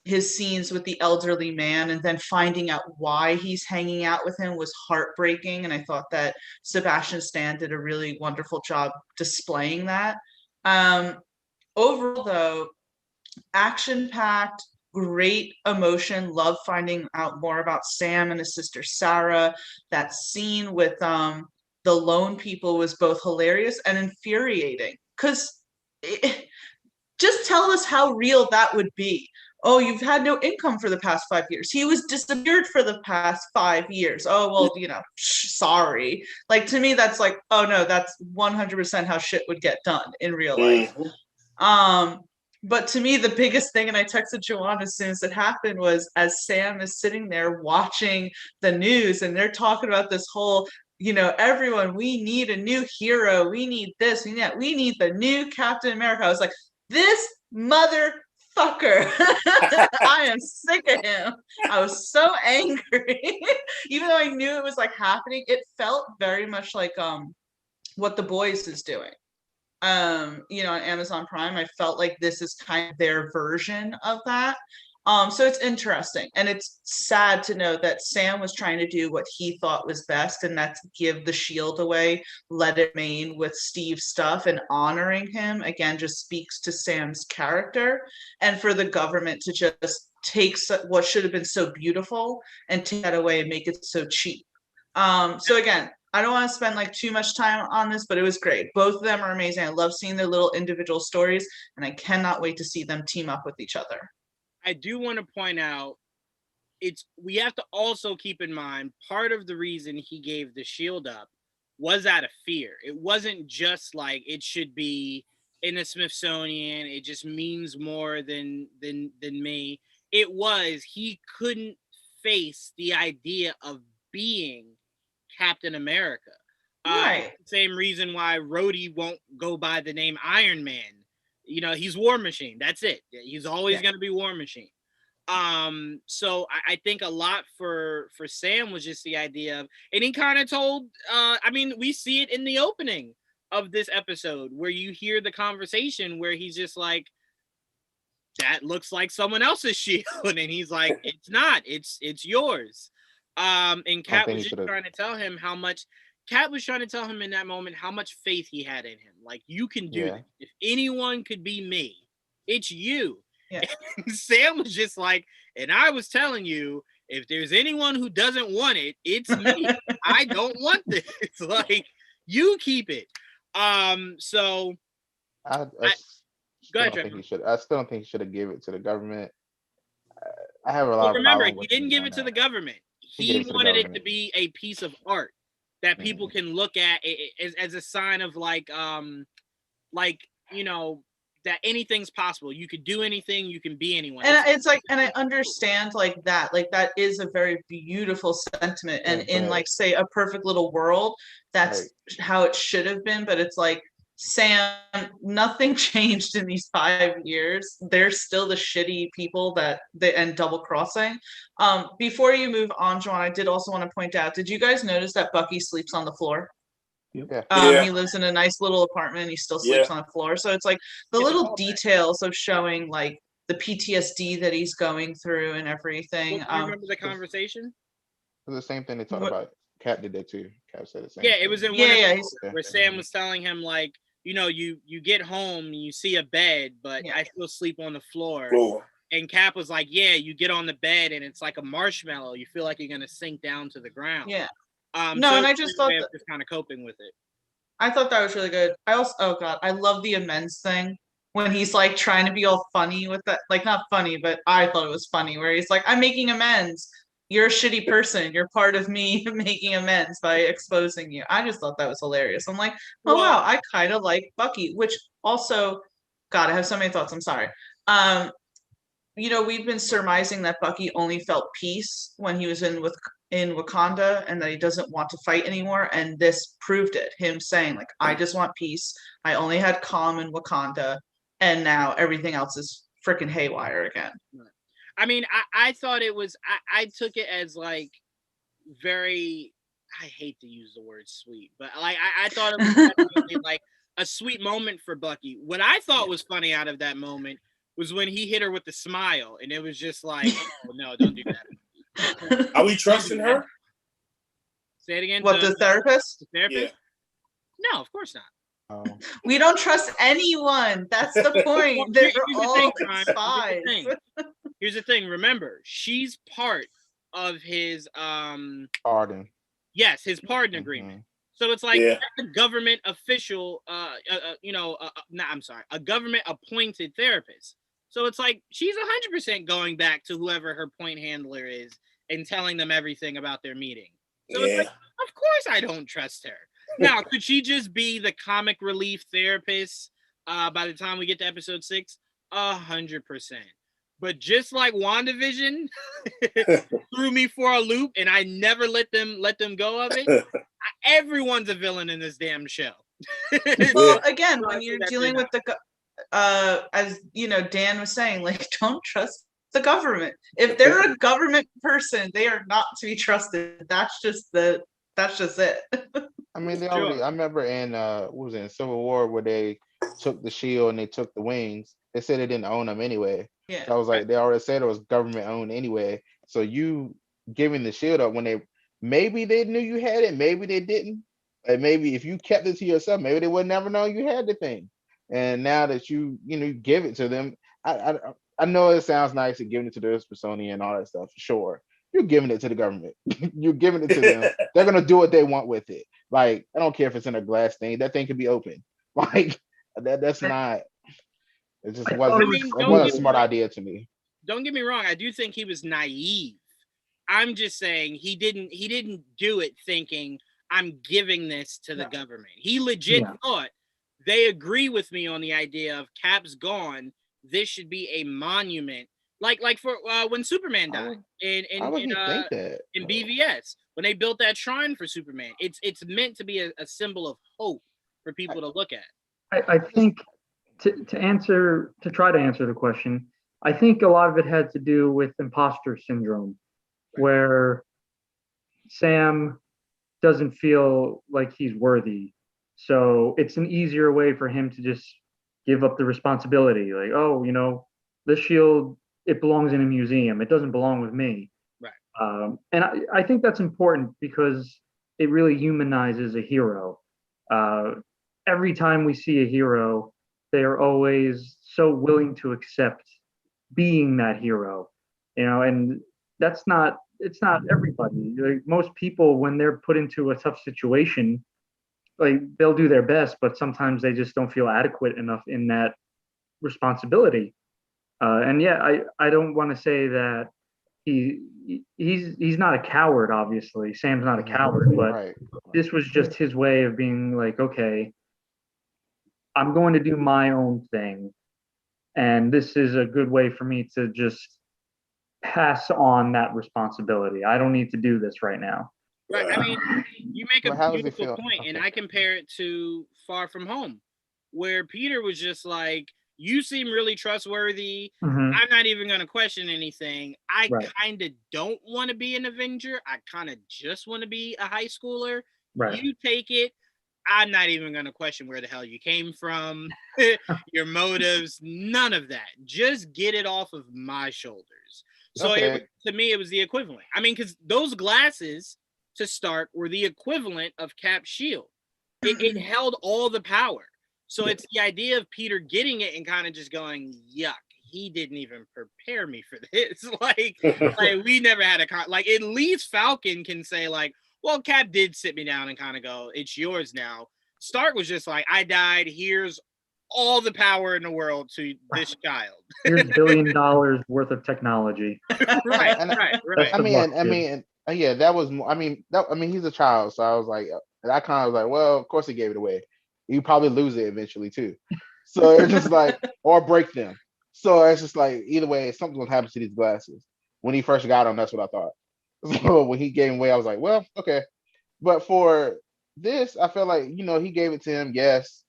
His scenes with the elderly man and then finding out why he's hanging out with him was heartbreaking. And I thought that Sebastian Stan did a really wonderful job displaying that. Overall, though, action-packed, great emotion. Love finding out more about Sam and his sister Sarah. That scene with the lone people was both hilarious and infuriating. Because just tell us how real that would be. Oh, you've had no income for the past 5 years. He was disappeared for the past 5 years. Oh, well, sorry. Like, to me, that's like, oh no, that's 100% how shit would get done in real life. But to me, the biggest thing, and I texted Joanne as soon as it happened, was as Sam is sitting there watching the news and they're talking about this whole, everyone, we need a new hero. We need this, we need that. We need the new Captain America. I was like, this motherfucker. I am sick of him. I was so angry. Even though I knew it was like happening, it felt very much like what The Boys is doing. On Amazon Prime. I felt like this is kind of their version of that. So it's interesting, and it's sad to know that Sam was trying to do what he thought was best, and that's give the shield away, let it remain with Steve's stuff, and honoring him again just speaks to Sam's character. And for the government to just take what should have been so beautiful and take that away and make it so cheap. So again, I don't want to spend like too much time on this, but it was great. Both of them are amazing. I love seeing their little individual stories, and I cannot wait to see them team up with each other. I do want to point out, we have to also keep in mind part of the reason he gave the shield up was out of fear. It wasn't just like it should be in the Smithsonian. It just means more than me. It was he couldn't face the idea of being Captain America. Right. Same reason why Rhodey won't go by the name Iron Man. He's War Machine. That's it. He's always going to be War Machine. So I think a lot for Sam was just the idea of, and he kind of told, we see it in the opening of this episode where you hear the conversation where he's just like, that looks like someone else's shield. And he's like, it's not, it's yours. And Kat was just trying to tell him in that moment how much faith he had in him. Like, you can do this. If anyone could be me, it's you. Yeah. And Sam was just like, and I was telling you, if there's anyone who doesn't want it, it's me. I don't want this. Like, you keep it. So I go ahead, I still don't think he should have given it to the government. I have a lot. Remember, he didn't give it to the government. He wanted it to be a piece of art that people can look at as a sign of that anything's possible. You could do anything. You can be anyone. And it's like, and I understand that is a very beautiful sentiment. And in like, say, a perfect little world, that's how it should have been. But it's like, Sam, nothing changed in these 5 years. They're still the shitty people and double crossing. Before you move on, Joanne, I did also want to point out, did you guys notice that Bucky sleeps on the floor? Yeah. He lives in a nice little apartment and he still sleeps on the floor. So it's like the little details of showing like the PTSD that he's going through and everything. Well, remember the conversation? It was the same thing they talked about. Cap did that too. Cap said the same. Yeah, it was in one where Sam was telling him like, you get home and you see a bed, but I still sleep on the floor. Cool. And Cap was like, yeah, you get on the bed and it's like a marshmallow. You feel like you're going to sink down to the ground. Yeah. And I just thought that just kind of coping with it. I thought that was really good. I also, I love the amends thing when he's like trying to be all funny with that, like not funny, but I thought it was funny where he's like, I'm making amends. You're a shitty person. You're part of me making amends by exposing you. I just thought that was hilarious. I'm like, wow, I kind of like Bucky, which also, God, I have so many thoughts. I'm sorry. We've been surmising that Bucky only felt peace when he was in Wakanda and that he doesn't want to fight anymore. And this proved it. Him saying like, I just want peace. I only had calm in Wakanda. And now everything else is freaking haywire again. I mean, I thought it was, I took it as like very, I hate to use the word sweet, but like I thought it was definitely like a sweet moment for Bucky. What I thought was funny out of that moment was when he hit her with the smile, and it was just like, oh no, don't do that. Are we trusting her? Say it again. What, the therapist? The therapist? Yeah. No, of course not. Oh. We don't trust anyone. That's the point. They're all spies. Here's the thing. Remember, she's part of his Pardon. Yes, his pardon agreement. So it's like a government official, a government appointed therapist. So it's like she's 100% going back to whoever her point handler is and telling them everything about their meeting. So it's like, of course I don't trust her. Now, could she just be the comic relief therapist by the time we get to episode 6? 100%. But just like WandaVision threw me for a loop, and I never let them go of it. Everyone's a villain in this damn show. Well, again, when you're dealing with the, as you know, Dan was saying, like, don't trust the government. If they're a government person, they are not to be trusted. That's just it. I mean, they already. I remember in what was it, in Civil War, where they took the shield and they took the wings. They said they didn't own them anyway. Yeah. So I was like, they already said it was government owned anyway. So you giving the shield up when maybe they knew you had it, maybe they didn't. And maybe if you kept it to yourself, maybe they would never know you had the thing. And now that you give it to them, I know it sounds nice to giving it to the Smithsonian and all that stuff. Sure, you're giving it to the government. You're giving it to them. They're gonna do what they want with it. Like, I don't care if it's in a glass thing. That thing can be open. Like that's not. It just wasn't a smart idea to me. Don't get me wrong. I do think he was naive. I'm just saying he didn't do it thinking I'm giving this to the government. He legit thought they agree with me on the idea of Cap's gone. This should be a monument, like for when Superman died in BVS, when they built that shrine for Superman. It's meant to be a symbol of hope for people to look at. I think to try to answer the question, I think a lot of it had to do with imposter syndrome, where Sam doesn't feel like he's worthy. So it's an easier way for him to just give up the responsibility. Like, oh, the shield, it belongs in a museum. It doesn't belong with me. Right. And I think that's important because it really humanizes a hero. Every time we see a hero, they are always so willing to accept being that hero, and it's not everybody. Like, most people, when they're put into a tough situation, like, they'll do their best, but sometimes they just don't feel adequate enough in that responsibility. And I don't want to say that he's not a coward. Obviously, Sam's not a coward, but this was just his way of being like, okay, I'm going to do my own thing, and this is a good way for me to just pass on that responsibility. I don't need to do this right now. Right. I mean, you make a beautiful point, and I compare it to Far From Home, where Peter was just like, you seem really trustworthy. Mm-hmm. I'm not even going to question anything. I kind of don't want to be an Avenger. I kind of just want to be a high schooler. Right. You take it. I'm not even going to question where the hell you came from, your motives, none of that. Just get it off of my shoulders. So to me, it was the equivalent. I mean, because those glasses to start were the equivalent of Cap's shield. It held all the power. So it's the idea of Peter getting it and kind of just going, yuck, he didn't even prepare me for this. like we never had at least Falcon can say, like, well, Cap did sit me down and kind of go, it's yours now. Stark was just like, I died. Here's all the power in the world to this child. Here's $1 billion worth of technology. right. That was more. I mean, he's a child, so I was like, I kind of was like, well, of course he gave it away. You probably lose it eventually too. So it's just like, or break them. So it's just like, either way, something's gonna happen to these glasses. When he first got them, that's what I thought. So when he gave them away, I was like, well, okay. But for this, I felt like, he gave it to him. Yes.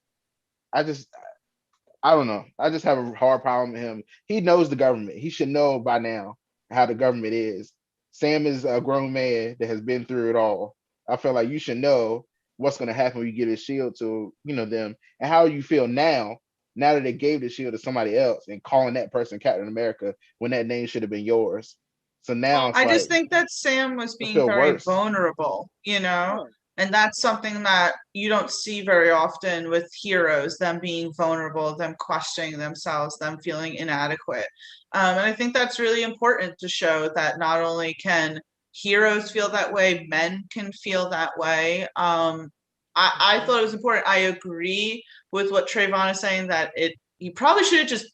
I don't know. I just have a hard problem with him. He knows the government. He should know by now how the government is. Sam is a grown man that has been through it all. I feel like you should know what's going to happen when you get his shield to, them, and how you feel now that they gave the shield to somebody else and calling that person Captain America when that name should have been yours. So now it's I like, just think that Sam was I being feel very worse. vulnerable, Sure. and that's something that you don't see very often with heroes, them being vulnerable, them questioning themselves, them feeling inadequate. And I think that's really important to show that not only can heroes feel that way, men can feel that way. I thought it was important. I agree with what Trayvon is saying, that he probably should have just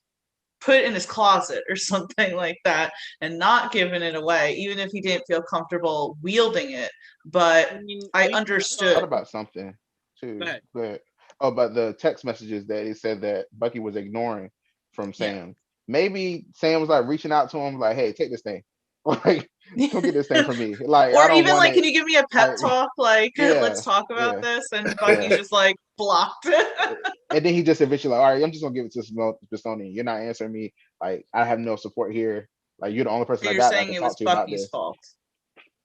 put it in his closet or something like that and not given it away, even if he didn't feel comfortable wielding it. But I I understood. thought about something too. But about the text messages that he said that Bucky was ignoring from Sam. Maybe Sam was like reaching out to him, like, "Hey, take this thing. Like, come get this thing from me. Like, I Or don't even want like, it." can you give me a pep talk? Like, Yeah, let's talk about yeah, this. And Bucky's yeah. just like blocked it. And then he just eventually like, "All right, I'm just gonna give it to Smithsonian. You're not answering me. Like, I have no support here. Like, you're the only person I You're got that I saying can it was talk to about Bucky's this." fault.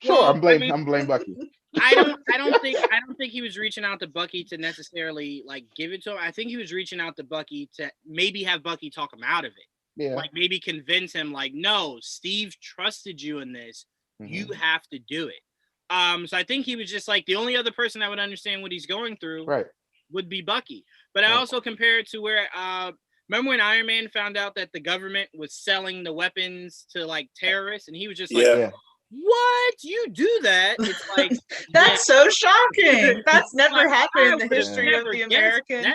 Sure, Well, I'm blame Bucky. I don't think he was reaching out to Bucky to necessarily like give it to him. I think he was reaching out to Bucky to maybe have Bucky talk him out of it. Yeah. Like maybe convince him, like, no, Steve trusted you in this. You have to do it. So I think he was just like, the only other person that would understand what he's going through would be Bucky. But I also compare it to where remember when Iron Man found out that the government was selling the weapons to like terrorists, and he was just like, what? You do that? It's like that's so shocking. That's never happened in the would history of the American.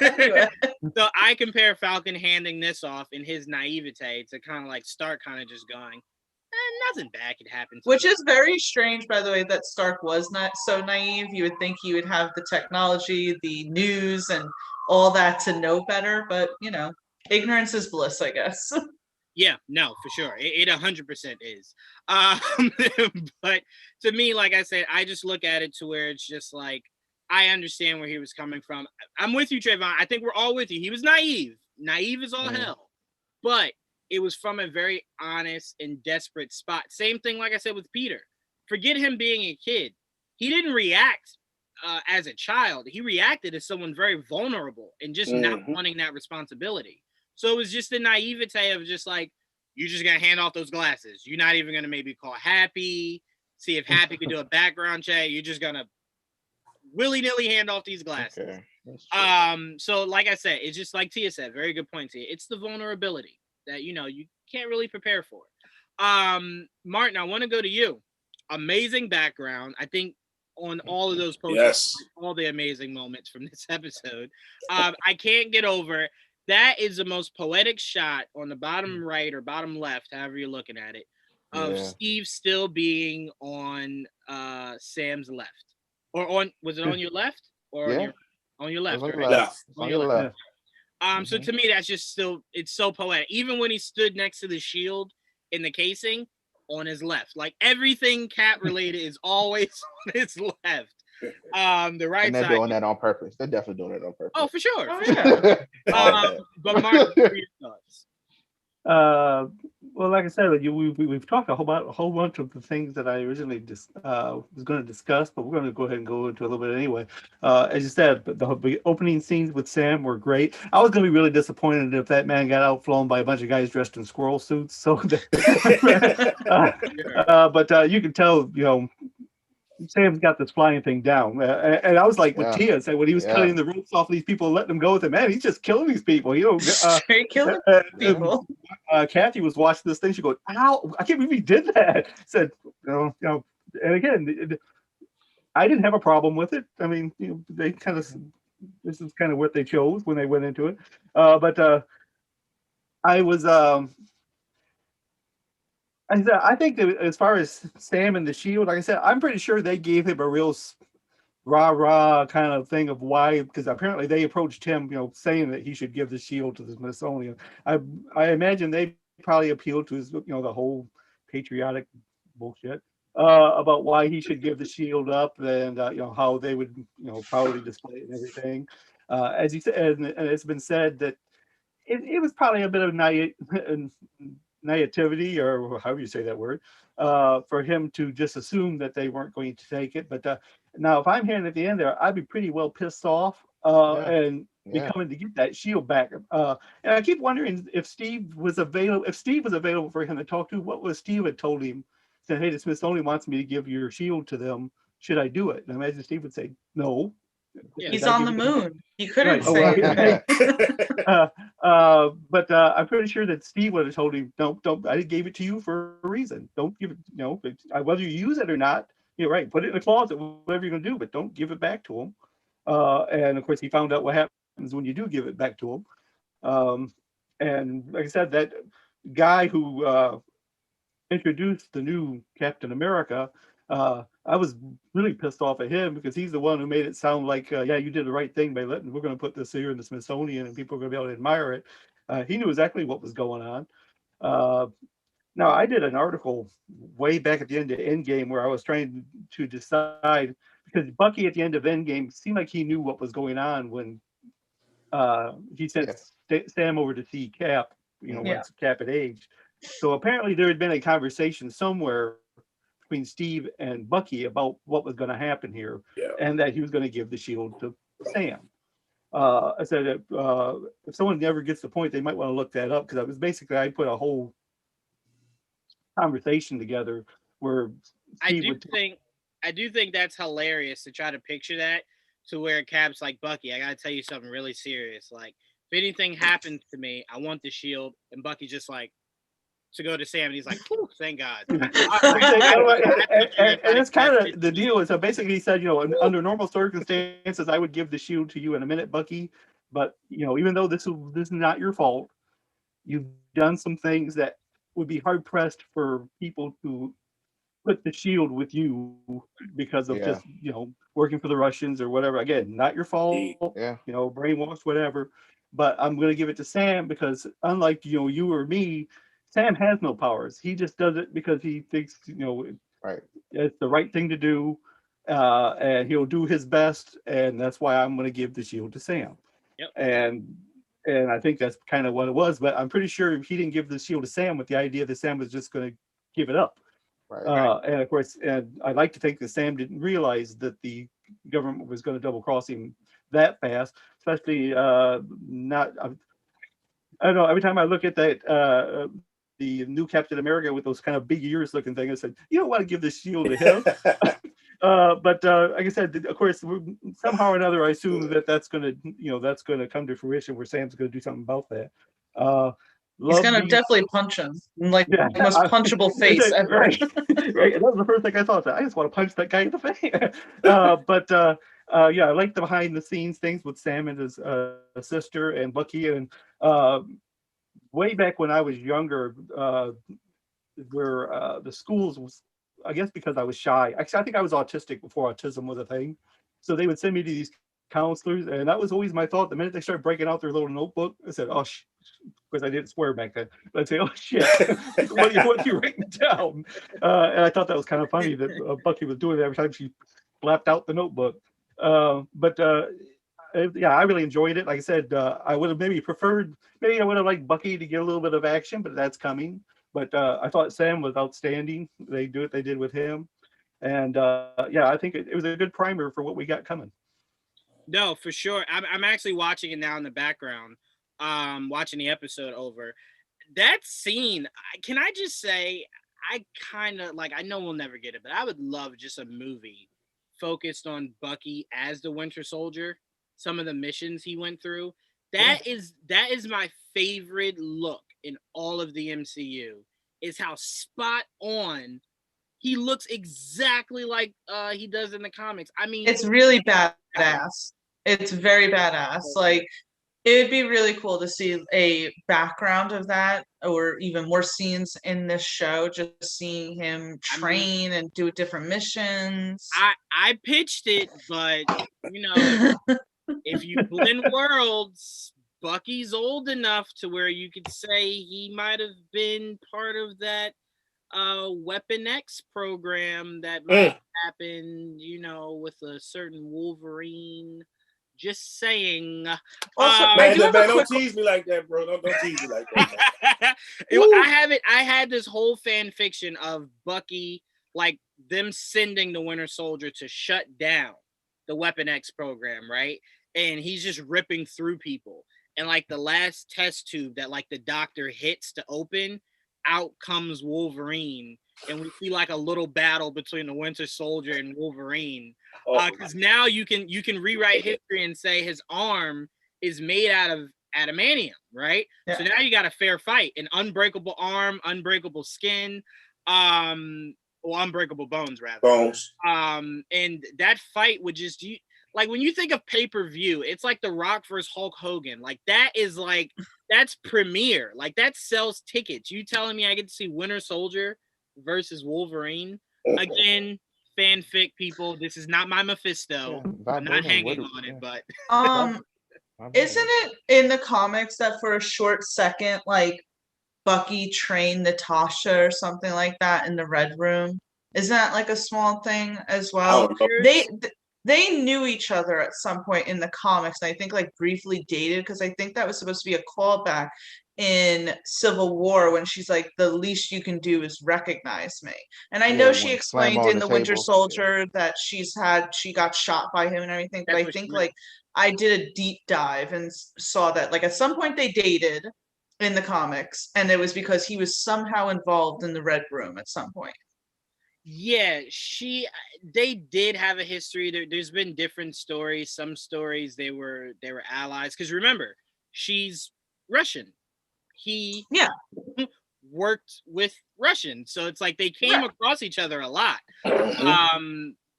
Anyway. So I compare Falcon handing this off in his naivete to kind of like Stark kind of just going, nothing bad could happen. Which is very strange, by the way, that Stark was not so naive. You would think he would have the technology, the news, and all that to know better. But, ignorance is bliss, I guess. Yeah, no, for sure. It 100% is. But to me, like I said, I just look at it to where it's just like, I understand where he was coming from. I'm with you, Trayvon. I think we're all with you. He was naive. Naive as all hell. But it was from a very honest and desperate spot. Same thing, like I said, with Peter. Forget him being a kid. He didn't react as a child. He reacted as someone very vulnerable and just not wanting that responsibility. So it was just the naivete of just like, you're just going to hand off those glasses. You're not even going to maybe call Happy, see if Happy can do a background check. You're just going to willy-nilly hand off these glasses. Okay. So like I said, it's just like Tia said, very good point, Tia. It's the vulnerability that, you can't really prepare for. Martin, I want to go to you. Amazing background. I think on all of those posters, all the amazing moments from this episode. I can't get over it. That is the most poetic shot on the bottom right or bottom left, however you're looking at it, of Steve still being on Sam's left. Or was it on your left? Or on your left? On right? left. On your left. So to me, that's just still, it's so poetic. Even when he stood next to the shield in the casing, on his left. Like everything Cap related is always on his left. The right and they're side. doing that on purpose. They're definitely doing it on purpose. Oh, for sure. Oh, For yeah. sure. But Mark, what are your thoughts? Well, like I said, we've talked a whole bunch of the things that I originally was going to discuss, but we're going to go ahead and go into a little bit anyway. As you said, the opening scenes with Sam were great. I was going to be really disappointed if that man got outflown by a bunch of guys dressed in squirrel suits. So, but you can tell, Sam's got this flying thing down, and I was like, with Tia said when he was cutting the ropes off these people, letting them go with him, man, he's just killing these people. Straight killing people. Kathy was watching this thing. She goes, "Ow! I can't believe he did that." Said, and again, I didn't have a problem with it. I mean, they kind of, this is kind of what they chose when they went into it. But I was. I think that as far as Sam and the Shield, like I said, I'm pretty sure they gave him a real rah-rah kind of thing of why, because apparently they approached him, saying that he should give the Shield to the Smithsonian. I imagine they probably appealed to his, the whole patriotic bullshit about why he should give the Shield up, and how they would, proudly display it and everything. As he said, and it's been said that it was probably a bit of naivety, or however you say that word, for him to just assume that they weren't going to take it. But now, if I'm hearing at the end there, I'd be pretty well pissed off Yeah. and be Yeah. coming to get that shield back. And I keep wondering if Steve was available. If Steve was available for him to talk to, what was Steve had told him? Said, "Hey, the Smithsonian wants me to give your shield to them. Should I do it?" And I imagine Steve would say, "No." Yeah. He's on the moon. He couldn't Right. Oh, well, say but I'm pretty sure that Steve would have told him, don't. I gave it to you for a reason. Don't give it. Whether you use it or not, you're right. Put it in the closet, whatever you're gonna do, but don't give it back to him. And of course, he found out what happens when you do give it back to him. And like I said, that guy who introduced the new Captain America, I was really pissed off at him because he's the one who made it sound like, yeah, you did the right thing by letting, we're going to put this here in the Smithsonian and people are going to be able to admire it. He knew exactly what was going on. Now, I did an article way back at the end of Endgame where I was trying to decide, because Bucky at the end of Endgame seemed like he knew what was going on when he sent Sam over to see Cap, once Cap had aged. So apparently there had been a conversation somewhere between Steve and Bucky about what was going to happen here, and that he was going to give the shield to Sam. I said if someone never gets the point, they might want to look that up, because I put a whole conversation together where Steve I do think that's hilarious to try to picture that, to where Cap's like, Bucky, I gotta tell you something really serious. Like, if anything happens to me, I want the shield. And Bucky's just like, to go to Sam, and he's like, thank God. And it's kind of the deal. So basically, he said, under normal circumstances, I would give the shield to you in a minute, Bucky. But even though this is not your fault, you've done some things that would be hard pressed for people to put the shield with you because of just working for the Russians or whatever. Again, not your fault. Brainwashed, whatever. But I'm going to give it to Sam because, unlike you or me, Sam has no powers. He just does it because he thinks it's the right thing to do, and he'll do his best. And that's why I'm going to give the shield to Sam. Yep. And I think that's kind of what it was. But I'm pretty sure he didn't give the shield to Sam with the idea that Sam was just going to give it up. And of course, and I like to think that Sam didn't realize that the government was going to double cross him that fast, especially not. I don't know. Every time I look at that, the new Captain America with those kind of big ears looking thing, I said, you don't want to give the shield to him. But like I said, of course, somehow or another, I assume that's going to come to fruition where Sam's going to do something about that. He's going to definitely punch him, like the most punchable face ever. Right. That was the first thing I thought. I just want to punch that guy in the face. But I like the behind the scenes things with Sam and his sister and Bucky. And way back when I was younger, where the schools was, I guess because I was shy. Actually, I think I was autistic before autism was a thing. So they would send me to these counselors, and that was always my thought. The minute they started breaking out their little notebook, I said, "Oh, because I didn't swear back then." But I'd say, "Oh shit, what are you writing down?" And I thought that was kind of funny that Bucky was doing it every time she blapped out the notebook. I really enjoyed it. Like I said, I would have maybe I would have liked Bucky to get a little bit of action, but that's coming. But I thought Sam was outstanding. They did with him, and I think it was a good primer for what we got coming. No, for sure. I'm actually watching it now in the background, watching the episode over. That scene, can I just say, I kind of like, I know we'll never get it, but I would love just a movie focused on Bucky as the Winter Soldier, some of the missions he went through. That is my favorite look in all of the MCU, is how spot on he looks, exactly like he does in the comics. I mean, it's really badass. It's very badass. Like, it would be really cool to see a background of that, or even more scenes in this show, just seeing him train and do different missions. I pitched it, but if you blend worlds, Bucky's old enough to where you could say he might have been part of that Weapon X program that might happen, with a certain Wolverine Just saying. Also, I Man, do have a don't quick. tease me like that, bro. Don't tease me like that. I had this whole fan fiction of Bucky, like them sending the Winter Soldier to shut down the Weapon X program, right? And he's just ripping through people. And like the last test tube that like the doctor hits to open, out comes Wolverine. And we see like a little battle between the Winter Soldier and Wolverine. Because now you can rewrite history and say his arm is made out of adamantium, right? Yeah. So now you got a fair fight, an unbreakable arm, unbreakable skin, or unbreakable bones rather. Bones. And that fight would just like when you think of pay-per-view, it's like The Rock versus Hulk Hogan. Like that is like that's premiere. Like that sells tickets. You telling me I get to see Winter Soldier versus Wolverine again? Fanfic people, this is not my Mephisto. I'm not hanging on it, but isn't it in the comics that for a short second, like Bucky trained Natasha or something like that in the Red Room? Isn't that like a small thing as well? They knew each other at some point in the comics, and I think like briefly dated because I think that was supposed to be a callback in Civil War when she's like, the least you can do is recognize me. And I know she explained in the Winter Soldier that she got shot by him and everything, but I think like I did a deep dive and saw that like at some point they dated in the comics, and it was because he was somehow involved in the Red Room at some point. Yeah, they did have a history. There's been different stories. Some stories they were allies. Because remember, she's Russian. He worked with Russians, so it's like they came across each other a lot.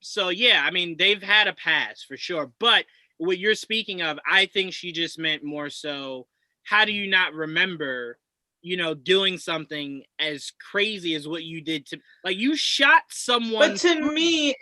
So yeah, I mean they've had a past for sure. But what you're speaking of, I think she just meant more so. How do you not remember? Doing something as crazy as what you did to, like, you shot someone. But to me,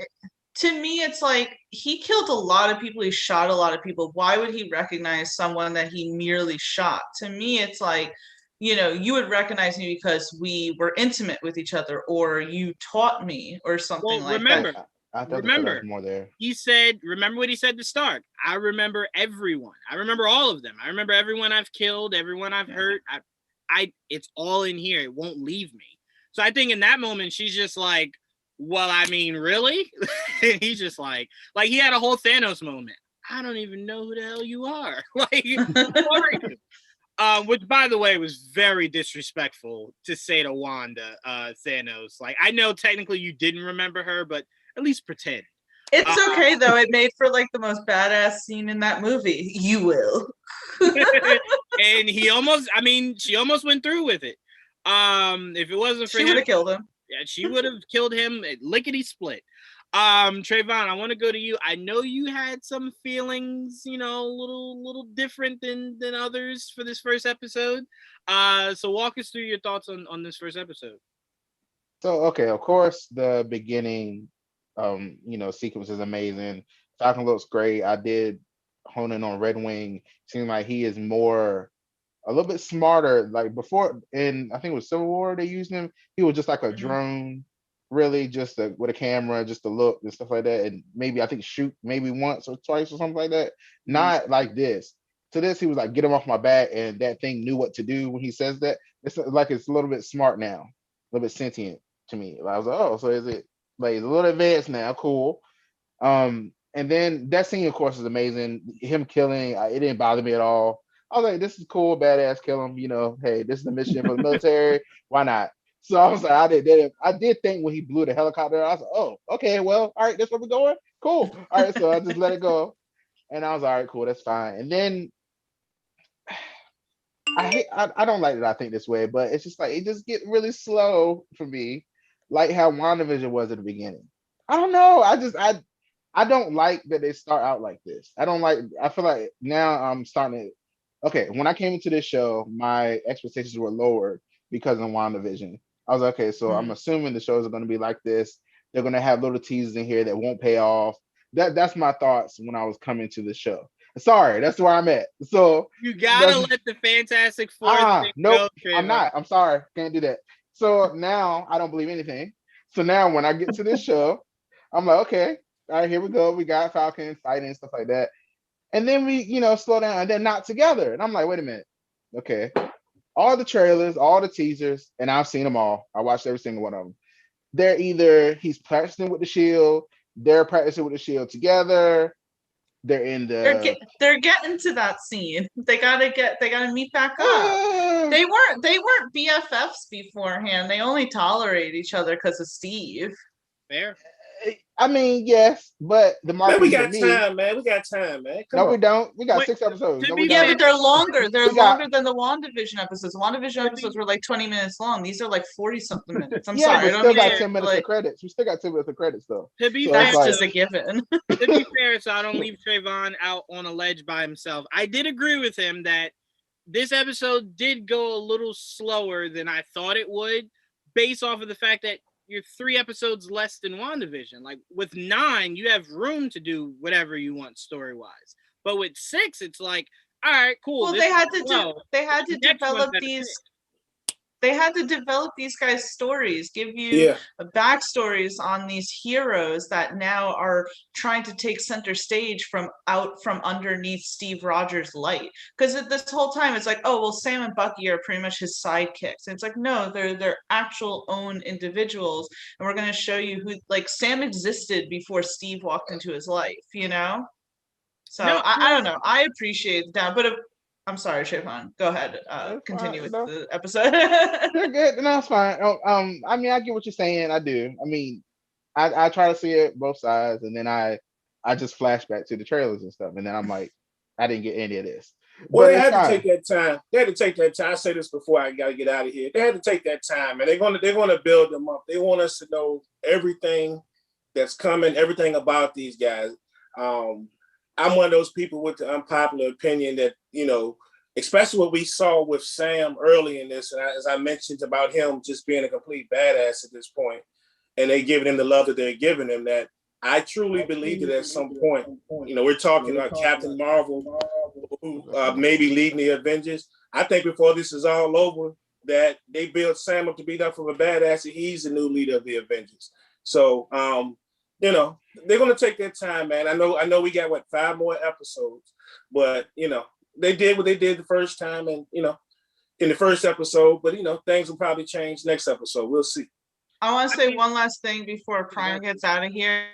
it's like he killed a lot of people. He shot a lot of people. Why would he recognize someone that he merely shot? To me, it's like, you would recognize me because we were intimate with each other, or you taught me, or something like that. Remember, more there. He said, remember what he said to Stark. I remember everyone. I remember all of them. I remember everyone I've killed, everyone I've hurt. It's all in here. It won't leave me. So I think in that moment, she's just like, well, I mean, really? And he's just like he had a whole Thanos moment. I don't even know who the hell you are. Like, who are you? Which, by the way, was very disrespectful to say to Wanda, Thanos. Like, I know technically you didn't remember her, but at least pretend. It's okay, though. It made for, like, the most badass scene in that movie. You will. And she almost went through with it. If it wasn't for him, she would have killed him. Yeah, she would have killed him lickety split. Trayvon, I want to go to you. I know you had some feelings, a little different than others for this first episode. So walk us through your thoughts on this first episode. So, okay, of course, the beginning, sequence is amazing. Falcon looks great. I did hone in on Red Wing. Seems like he is a little bit smarter. Like before, in I think it was Civil War, they used him. He was just like a drone, really, just with a camera, just to look and stuff like that, and maybe I think shoot maybe once or twice or something like that. Not like this. To this, he was like, get him off my back, and that thing knew what to do when he says that. It's like it's a little bit smart now, a little bit sentient to me. I was like, oh, so is it like it's a little advanced now? Cool. And then that scene, of course, is amazing. Him killing, it didn't bother me at all. I was like, this is cool, badass, kill him. Hey, this is the mission for the military. Why not? So I was like, I did think when he blew the helicopter, I was like, oh, okay, well, all right, that's where we're going. Cool. All right, so I just let it go. And I was all right, cool, that's fine. And then I don't like that I think this way, but it's just like it just get really slow for me, like how WandaVision was at the beginning. I don't know. I don't like that they start out like this. I feel like now I'm starting to. Okay, when I came into this show, my expectations were lowered because of WandaVision. I was like, okay, so I'm assuming the shows are going to be like this. They're going to have little teasers in here that won't pay off. That's my thoughts when I was coming to the show. Sorry, that's where I'm at. So you gotta let the Fantastic Four. Nope, I'm not. I'm sorry, can't do that. So now I don't believe anything. So now when I get to this show, I'm like, okay, all right, here we go. We got Falcon fighting and stuff like that. and then we, slow down, and they're not together. And I'm like, wait a minute, okay. All the trailers, all the teasers, and I've seen them all. I watched every single one of them. They're either he's practicing with the shield, they're practicing with the shield together. They're in the. They're getting to that scene. They gotta meet back up. They weren't BFFs beforehand. They only tolerate each other because of Steve. Fair. I mean, yes, but the market. Man, we got time, man. We got time, man. Come on. We don't. We got 6 episodes. No, yeah, but they're longer. They're longer than the WandaVision episodes. WandaVision episodes were like 20 minutes long. These are like 40-something minutes. I'm sorry. We still got 10 minutes of credits. We still got 10 minutes of credits, though. To be fair, that's just a given. To be fair, so I don't leave Trayvon out on a ledge by himself. I did agree with him that this episode did go a little slower than I thought it would, based off of the fact that you're 3 episodes less than WandaVision. Like with 9, you have room to do whatever you want story-wise. But with 6, it's like, all right, cool. Well, they had to develop these. They had to develop these guys' stories, give you backstories on these heroes that now are trying to take center stage from underneath Steve Rogers' light. Because this whole time it's like, oh well, Sam and Bucky are pretty much his sidekicks. And it's like, no, they're actual own individuals, and we're going to show you who. Like Sam existed before Steve walked into his life, So I don't know. I appreciate that, but I'm sorry, Trayvon. Go ahead. Continue with the episode. You're good. No, it's fine. I mean, I get what you're saying. I do. I mean, I try to see it both sides, and then I just flash back to the trailers and stuff, and then I'm like, I didn't get any of this. Well, they had to take that time. They had to take that time. I say this before I gotta get out of here. They had to take that time, and they're gonna build them up. They want us to know everything that's coming, everything about these guys. I'm one of those people with the unpopular opinion that, especially what we saw with Sam early in this, and as I mentioned about him just being a complete badass at this point, and they giving him the love that they're giving him, that I truly believe that at some point, we're talking about Captain Marvel, who maybe leading the Avengers. I think before this is all over, that they build Sam up to be enough of a badass, and he's the new leader of the Avengers. So, they're going to take their time, man. I know we got 5 more episodes, but they did what they did the first time, and in the first episode, but things will probably change next episode. We'll see. I want to say one last thing before Prime gets out of here.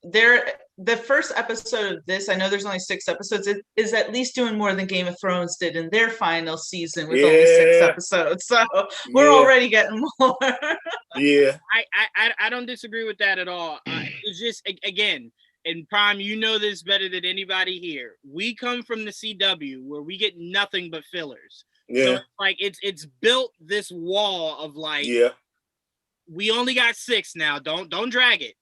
The first episode of this, I know there's only 6 episodes, it is at least doing more than Game of Thrones did in their final season with only 6 episodes. So we're already getting more. I don't disagree with that at all. It's just, again, and Prime, you know this better than anybody here. We come from the CW where we get nothing but fillers. So it's built this wall of we only got 6 now. Don't drag it.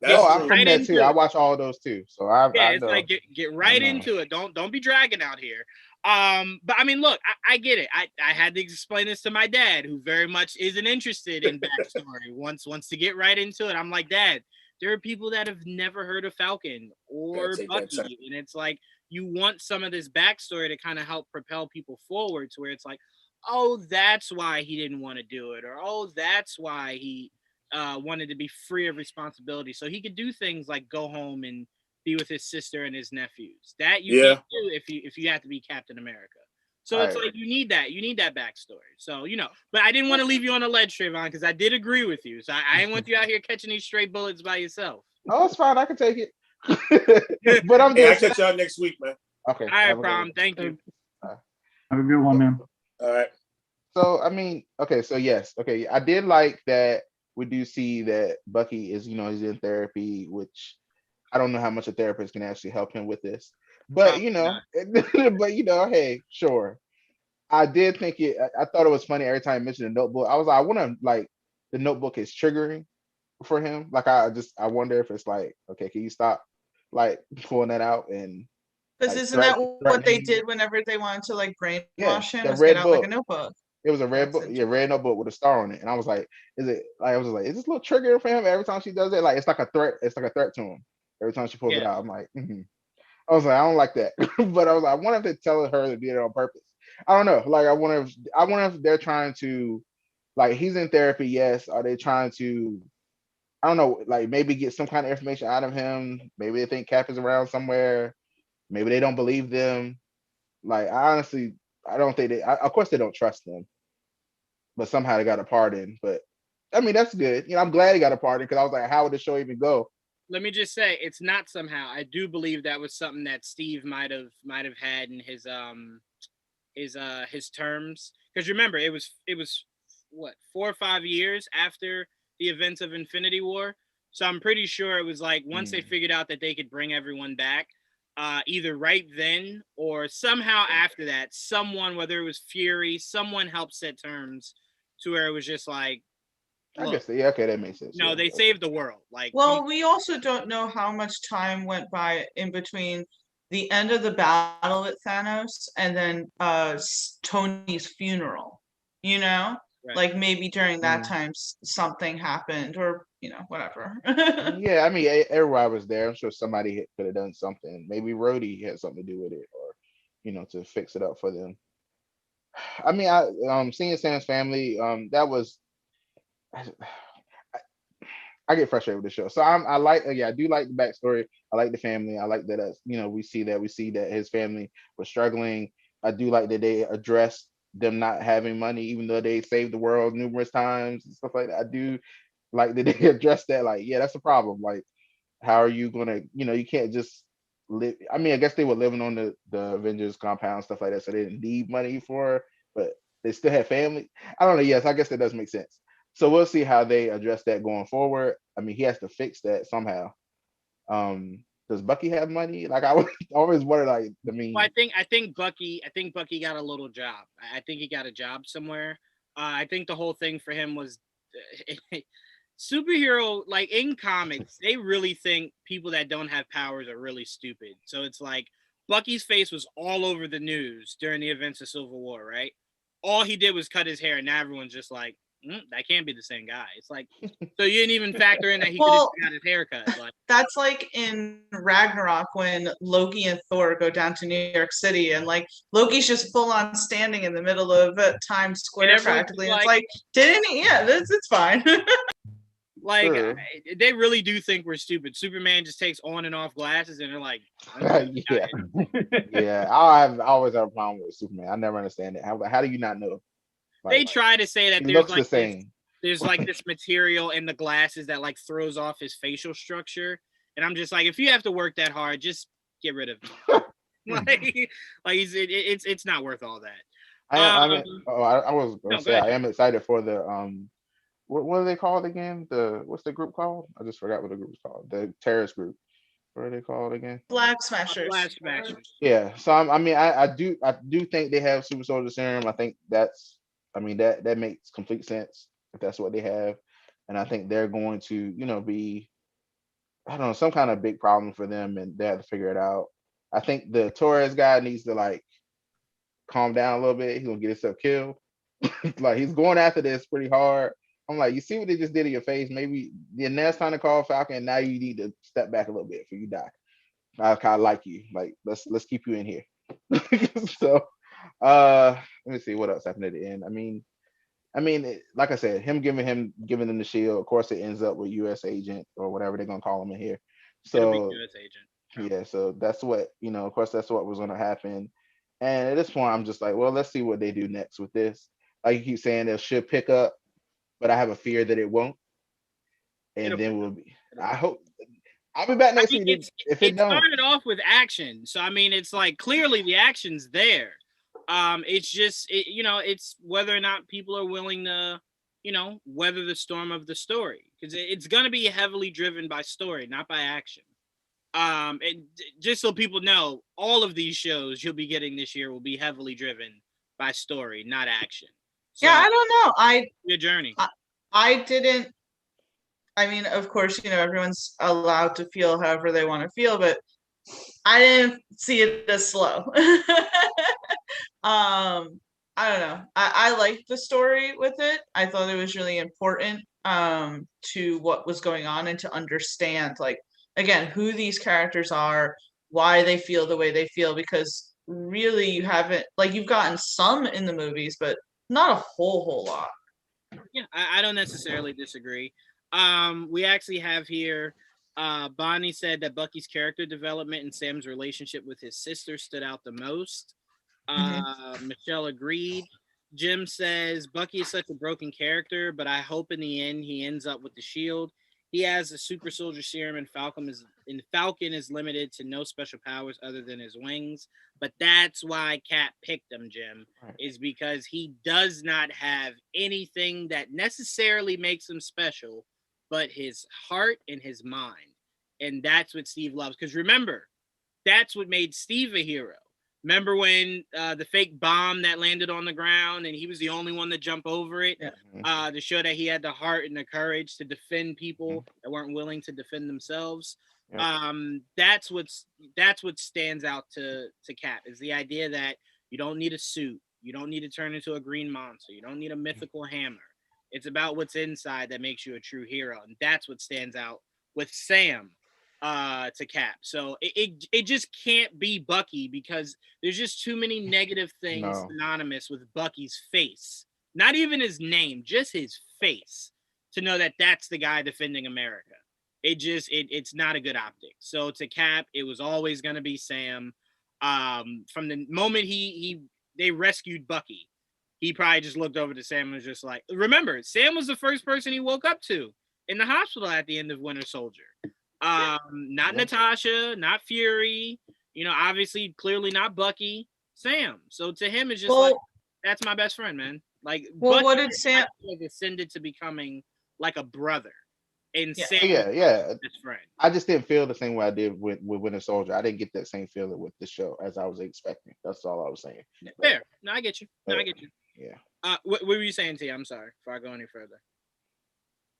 I'm from that too. I watch all those too. So I it's know. Like get right into it. Don't be dragging out here. But I mean, look, I get it. I had to explain this to my dad, who very much isn't interested in backstory. wants to get right into it. I'm like, Dad, there are people that have never heard of Falcon or Bucky, and it's like you want some of this backstory to kind of help propel people forward to where it's like, oh, that's why he didn't want to do it, or oh, that's why he wanted to be free of responsibility, so he could do things like go home and be with his sister and his nephews. That you can't do if you have to be Captain America. So it's like you need that backstory. So but I didn't want to leave you on a ledge, Trayvon, because I did agree with you. So I didn't want you out here catching these stray bullets by yourself. Oh, it's fine. I can take it. But I'm just. I'll catch y'all next week, man. Okay. All right, Prom. Thank you. Have a good one, man. All right. So I mean, okay, so yes, okay, I did like that we do see that Bucky is, he's in therapy, which I don't know how much a therapist can actually help him with this, but hey, sure. I did think I thought it was funny every time I mentioned the Notebook. I was like, I wonder like the Notebook is triggering for him. Like I wonder if it's like, okay, can you stop like pulling that out and. Because isn't that what they did whenever they wanted to like brainwash him? Was get out like a notebook. It was a red book, red notebook with a star on it. And I was like, is this a little trigger for him every time she does it? Like it's like a threat. It's like a threat to him every time she pulls it out. I'm like, I was like, I don't like that. But I was like, I wonder if they tell her to do it on purpose. I don't know. Like I wonder if they're trying to, like, he's in therapy, yes. Are they trying to, I don't know, like maybe get some kind of information out of him? Maybe they think Cap is around somewhere. Maybe they don't believe them. Like honestly, I don't think of course they don't trust them, but somehow they got a pardon. But I mean, that's good. I'm glad he got a pardon because I was like, how would the show even go? Let me just say, it's not somehow. I do believe that was something that Steve might have had in his terms. Because remember, it was what, 4 or 5 years after the events of Infinity War. So I'm pretty sure it was like once they figured out that they could bring everyone back, either right then or somehow after that, someone, whether it was Fury, someone helped set terms to where it was just like, I guess okay, that makes sense. No, they saved the world. Like, well, we also don't know how much time went by in between the end of the battle with Thanos and then Tony's funeral. Right. Like maybe during that time something happened, or whatever. Yeah, I mean, everybody was there. I'm sure somebody could have done something. Maybe Rhodey had something to do with it, or to fix it up for them. I mean, seeing Sam's family, that was. I get frustrated with the show, so I like. I do like the backstory. I like the family. I like that. We see that his family was struggling. I do like that they addressed them not having money, even though they saved the world numerous times and stuff like that. I do like that they address that. Like, yeah, that's a problem. Like, how are you gonna? You can't just live. I mean, I guess they were living on the Avengers compound, stuff like that, so they didn't need money for. But they still had family. I don't know. Yes, I guess that does make sense. So we'll see how they address that going forward. I mean, he has to fix that somehow. Does Bucky have money? Like I always wonder. Like, I mean, well, I think Bucky got a little job. I think he got a job somewhere. I think the whole thing for him was superhero. Like in comics, they really think people that don't have powers are really stupid. So it's like Bucky's face was all over the news during the events of Civil War, right? All he did was cut his hair, and now everyone's just like, that can't be the same guy. It's like, so you didn't even factor in that he could have got his haircut. Like, that's like in Ragnarok when Loki and Thor go down to New York City, and like Loki's just full on standing in the middle of Times Square practically. It's like, didn't he? Yeah, it's fine. Like, they really do think we're stupid. Superman just takes on and off glasses, and they're like, yeah, yeah. I always have a problem with Superman. I never understand it. How do you not know? They try to say that he looks the same. There's like this material in the glasses that like throws off his facial structure, and I'm just like, if you have to work that hard, just get rid of him. It's not worth all that. I was gonna say I am excited for the what are they called again? What's the group called? I just forgot what the group is called. The terrorist group. What are they called again? Flag Smashers. Flag Smashers. Yeah. So I do think they have super soldier serum. I think that makes complete sense if that's what they have, and I think they're going to be, I don't know, some kind of big problem for them, and they have to figure it out. I think the Torres guy needs to like calm down a little bit. He's gonna get himself killed. Like he's going after this pretty hard. I'm like, you see what they just did in your face? Maybe the next time to call Falcon, now you need to step back a little bit before you die. I kind of like you. Like let's keep you in here. So let me see what else happened at the end. I mean, like I said, giving them the shield. Of course, it ends up with U.S. agent or whatever they're gonna call him in here. So U.S. agent. Yeah, so that's what Of course, that's what was gonna happen. And at this point, I'm just like, well, let's see what they do next with this. Like you keep saying, it should pick up, but I have a fear that it won't. And then we'll be. I hope. I'll be back next week if it don't. It started off with action, so I mean, it's like clearly the action's there. It's just it's whether or not people are willing to weather the storm of the story, because it's gonna be heavily driven by story, not by action. And just so people know, all of these shows you'll be getting this year will be heavily driven by story, not action. So, yeah, I don't know. Your journey. I didn't. I mean, of course, everyone's allowed to feel however they want to feel, but I didn't see it as slow. I don't know. I liked the story with it. I thought it was really important to what was going on, and to understand, like, again, who these characters are, why they feel the way they feel, because really you've gotten some in the movies, but not a whole lot. Yeah, I don't necessarily disagree. We actually have here Bonnie said that Bucky's character development and Sam's relationship with his sister stood out the most. Michelle agreed. Jim says Bucky is such a broken character, but I hope in the end he ends up with the shield. He has a super soldier serum, and Falcon is limited to no special powers other than his wings. But that's why Cap picked him, Jim, is because he does not have anything that necessarily makes him special, but his heart and his mind. And that's what Steve loves. Because remember, that's what made Steve a hero. Remember when the fake bomb that landed on the ground and he was the only one to jump over it to show that he had the heart and the courage to defend people that weren't willing to defend themselves. That's what stands out to Cap, is the idea that you don't need a suit. You don't need to turn into a green monster. You don't need a mythical hammer. It's about what's inside that makes you a true hero. And that's what stands out with Sam to Cap. So it just can't be Bucky, because there's just too many negative things synonymous with Bucky's face. Not even his name, just his face, to know that that's the guy defending America. It's not a good optic. So to Cap, it was always going to be Sam. From the moment they rescued Bucky, he probably just looked over to Sam and was just like, remember, Sam was the first person he woke up to in the hospital at the end of Winter Soldier. Not Natasha, not Fury, obviously, clearly not Bucky, Sam. So to him, it's just like, that's my best friend, man. Like, well, Bucky, what did Sam ascended to becoming like a brother? And Sam, his friend. I just didn't feel the same way I did with Winter Soldier. I didn't get that same feeling with the show as I was expecting. That's all I was saying. Fair. No, I get you. Yeah. What were you saying, T? I'm sorry. Before I go any further.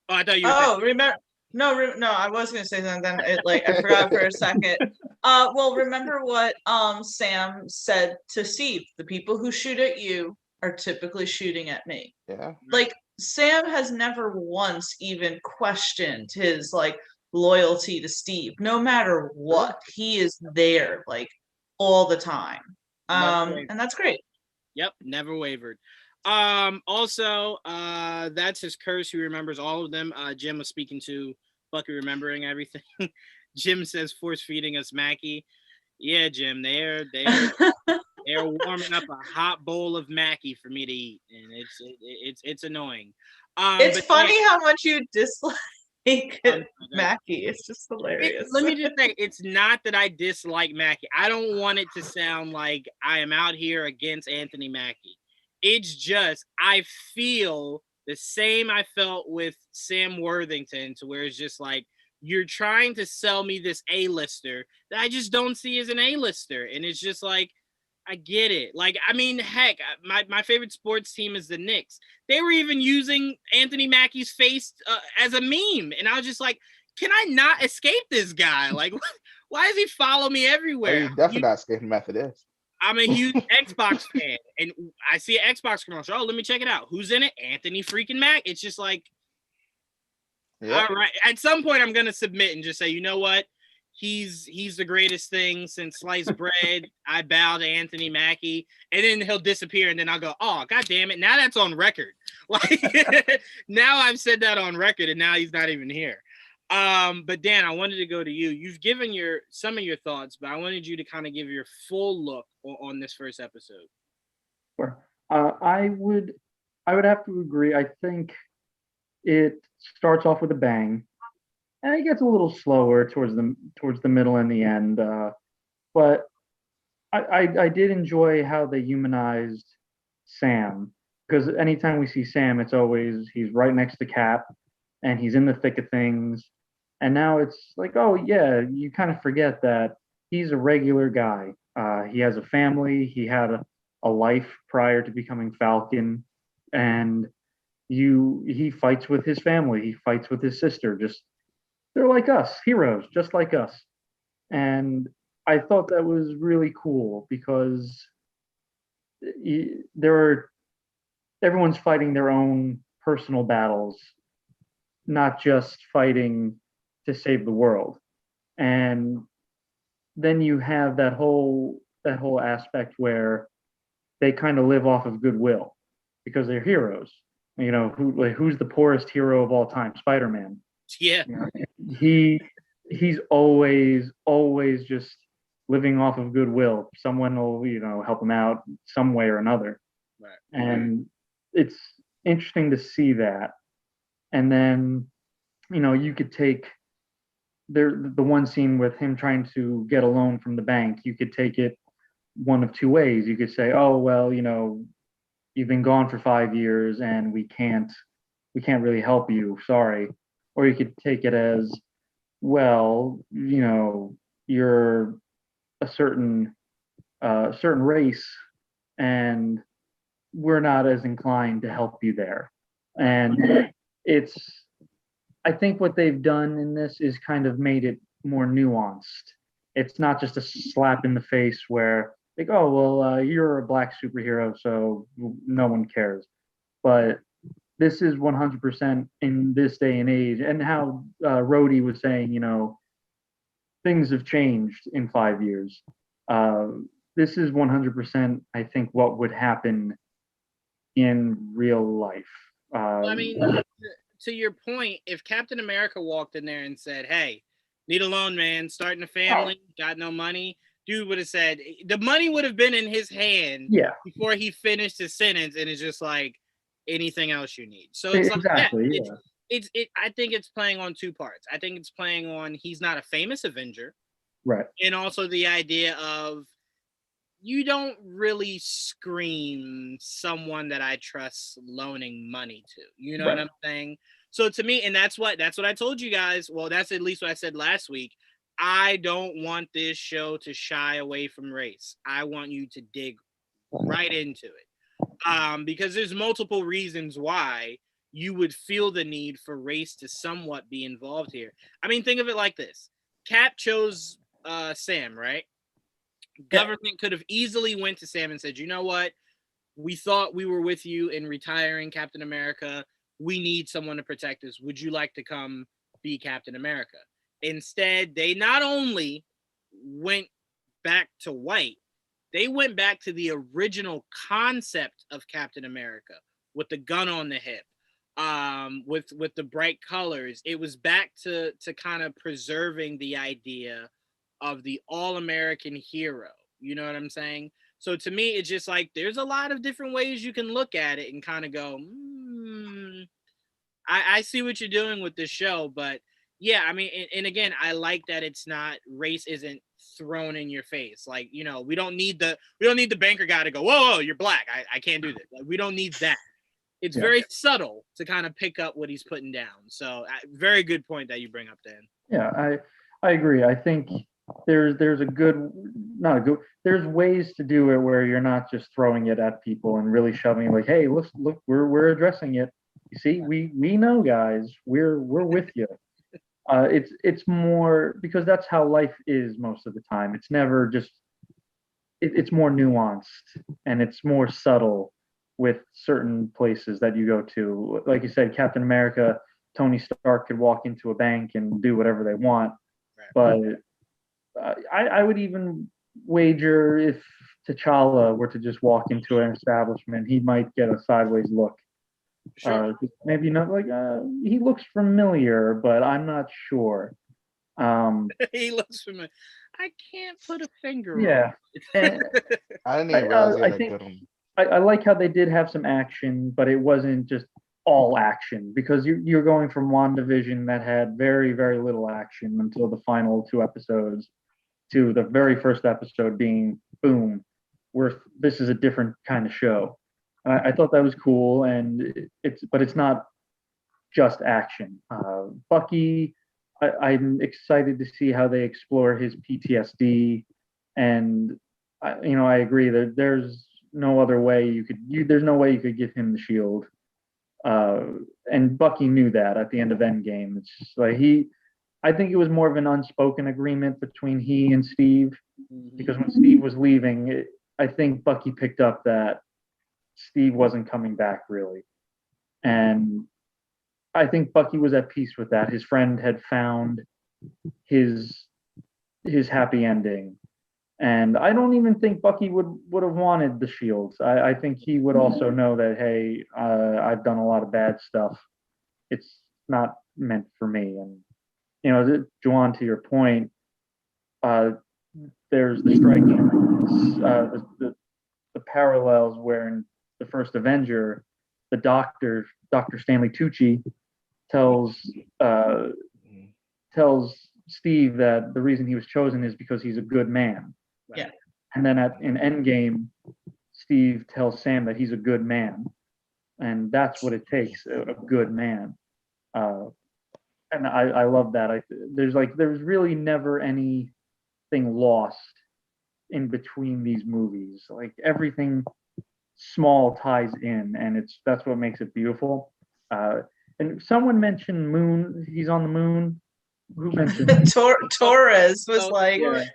Oh, I thought you were saying. Remember. No, I was going to say something. Then I forgot for a second. Well, remember what Sam said to Steve: the people who shoot at you are typically shooting at me. Yeah. Like, Sam has never once even questioned his loyalty to Steve. No matter what, he is there all the time. And that's great. Yep, never wavered. Also, that's his curse. He remembers all of them. Jim was speaking to Bucky remembering everything. Jim says force feeding us Mackie. Yeah, Jim, they're warming up a hot bowl of Mackie for me to eat, and it's annoying. It's funny how much you dislike Mackie. It's just hilarious. Let me just say, it's not that I dislike Mackie. I don't want it to sound like I am out here against Anthony Mackie. It's just, I feel the same I felt with Sam Worthington, to where it's just like, you're trying to sell me this A-lister that I just don't see as an A-lister. And it's just like, I get it. Like, I mean, heck, my favorite sports team is the Knicks. They were even using Anthony Mackie's face as a meme. And I was just like, can I not escape this guy? Like, why does he follow me everywhere? You definitely not escaping after this. I'm a huge Xbox fan, and I see an Xbox commercial. Oh, let me check it out. Who's in it? Anthony freaking Mack. It's just like, all right. At some point, I'm gonna submit and just say, you know what? He's the greatest thing since sliced bread. I bow to Anthony Mackie, and then he'll disappear, and then I'll go, oh, god damn it! Now that's on record. Like, now I've said that on record, and now he's not even here. But Dan, I wanted to go to you. You've given some of your thoughts, but I wanted you to kind of give your full look on this first episode. Sure. I would have to agree. I think it starts off with a bang, and it gets a little slower towards the middle and the end. But I did enjoy how they humanized Sam, because anytime we see Sam, it's always he's right next to Cap, and he's in the thick of things. And now it's like, oh yeah, you kind of forget that he's a regular guy. He has a family. He had a life prior to becoming Falcon, and he fights with his family. He fights with his sister. They're like us, heroes, just like us. And I thought that was really cool, because everyone's fighting their own personal battles, not just fighting to save the world. And then you have that whole aspect where they kind of live off of goodwill because they're heroes. Who's the poorest hero of all time? Spider-Man. Yeah. He he's always just living off of goodwill. Someone will, help him out some way or another. Right. And it's interesting to see that. And then, you could take the one scene with him trying to get a loan from the bank. You could take it one of two ways. You could say, oh, well, you've been gone for 5 years and we can't really help you. Sorry. Or you could take it as, well, you're a certain race and we're not as inclined to help you there. And I think what they've done in this is kind of made it more nuanced. It's not just a slap in the face where like, oh, well, you're a black superhero, so no one cares. But this is 100% in this day and age, and how Rhodey was saying, things have changed in 5 years. This is 100%, I think, what would happen in real life. I mean, to your point, if Captain America walked in there and said, hey, need a loan, man, starting a family, got no money, dude would have said, the money would have been in his hand before he finished his sentence, and it's just like, anything else you need. So it's exactly, I think it's playing on two parts. I think it's playing on he's not a famous Avenger. Right. And also the idea of you don't really scream someone that I trust loaning money to. You know what I'm saying? So to me, and that's what I told you guys. Well, that's at least what I said last week. I don't want this show to shy away from race. I want you to dig right into it. Because there's multiple reasons why you would feel the need for race to somewhat be involved here. I mean, think of it like this. Cap chose Sam, right? Government could have easily went to Sam and said, you know what? We thought we were with you in retiring Captain America. We need someone to protect us. Would you like to come be Captain America? Instead, they not only went back to white, they went back to the original concept of Captain America with the gun on the hip, with the bright colors. It was back to kind of preserving the idea of the all-American hero. You know what I'm saying? So to me, it's just like there's a lot of different ways you can look at it and kind of go, I see what you're doing with this show, but yeah, I mean, and again, I like that it's not race isn't thrown in your face. Like, we don't need the banker guy to go, whoa, you're black. I can't do this. Like, we don't need that. It's very subtle to kind of pick up what he's putting down. So very good point that you bring up, Dan. Yeah, I agree. I think there's ways to do it where you're not just throwing it at people and really shoving like, hey, look, we're addressing it. You see, we know, guys, we're with you. It's more because that's how life is most of the time. It's never just. It's more nuanced and it's more subtle with certain places that you go to. Like you said, Captain America, Tony Stark could walk into a bank and do whatever they want, but I would even wager if T'Challa were to just walk into an establishment, he might get a sideways look. Sure. Maybe not like he looks familiar, but I'm not sure. He looks familiar. I can't put a finger on it. I didn't even realize he had a good one. I like how they did have some action, but it wasn't just all action because you're going from WandaVision that had very, very little action until the final 2 episodes to the very first episode being boom, this is a different kind of show. I thought that was cool, and it's not just action. Bucky, I'm excited to see how they explore his PTSD, and I agree that there's no other way there's no way you could give him the shield. And Bucky knew that at the end of Endgame. It's just like I think it was more of an unspoken agreement between he and Steve, because when Steve was leaving, I think Bucky picked up that Steve wasn't coming back really. And I think Bucky was at peace with that. His friend had found his happy ending. And I don't even think Bucky would have wanted the shields. I think he would also know that, hey, I've done a lot of bad stuff. It's not meant for me. And, Juan, to your point, there's the striking the parallels where in the first Avenger, the Dr. Stanley Tucci tells Steve that the reason he was chosen is because he's a good man. Yeah. And then in Endgame, Steve tells Sam that he's a good man, and that's what it takes, a good man. And I love that. There's really never anything lost in between these movies. Like everything small ties in, and that's what makes it beautiful. And someone mentioned Moon. He's on the moon. Who mentioned Torres was like, Torres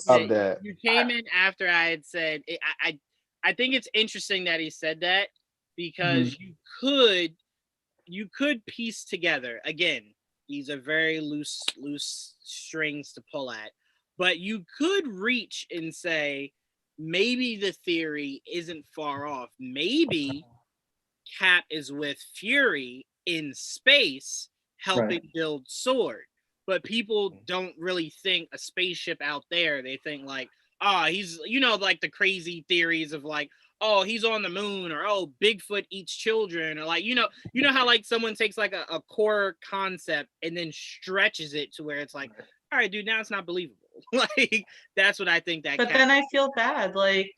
Love that. You came in after I had said it, I think it's interesting that he said that, because you could piece together, again, these are very loose strings to pull at, but you could reach and say maybe the theory isn't far off. Maybe Cap is with Fury in space helping build Sword, but people don't really think a spaceship out there. They think like, he's, like the crazy theories of like, he's on the moon, or Bigfoot eats children, or like, how like someone takes like a core concept and then stretches it to where it's like, all right, dude, now it's not believable. Like, that's what I think that. But then I feel bad. Like,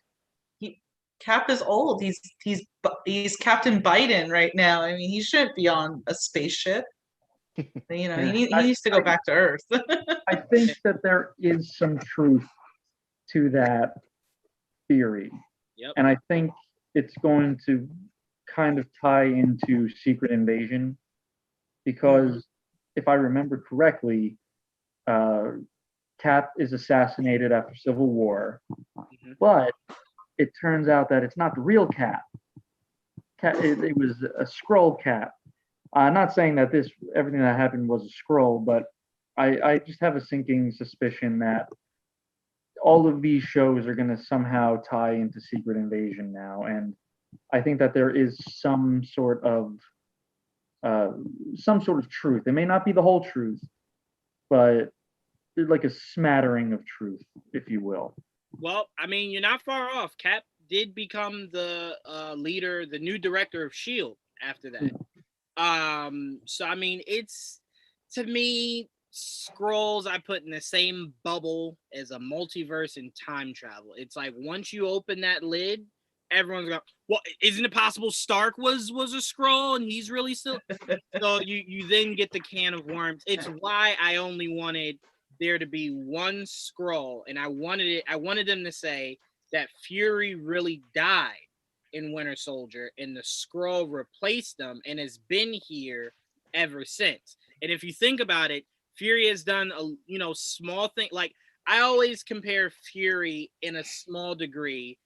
Cap is old. He's Captain Biden right now. I mean, he shouldn't be on a spaceship. He needs to go back to Earth. I think that there is some truth to that theory. Yep. And I think it's going to kind of tie into Secret Invasion, because if I remember correctly, Cap is assassinated after Civil War, but it turns out that it's not the real Cap. It was a Skrull Cap. I'm not saying that everything that happened was a Skrull, but I just have a sinking suspicion that all of these shows are going to somehow tie into Secret Invasion now, and I think that there is some sort of truth. It may not be the whole truth, but there's like a smattering of truth, if you will. Well, I mean, you're not far off. Cap did become the leader, the new director of S.H.I.E.L.D. after that. So I mean, it's, to me, Skrulls I put in the same bubble as a multiverse and time travel. It's like once you open that lid, everyone's going, well, isn't it possible Stark was a Skrull and he's really still? So you then get the can of worms. It's why I only wanted there to be one Skrull, and I wanted them to say that Fury really died in Winter Soldier and the Skrull replaced them and has been here ever since. And if you think about it, Fury has done a small thing. Like, I always compare Fury in a small degree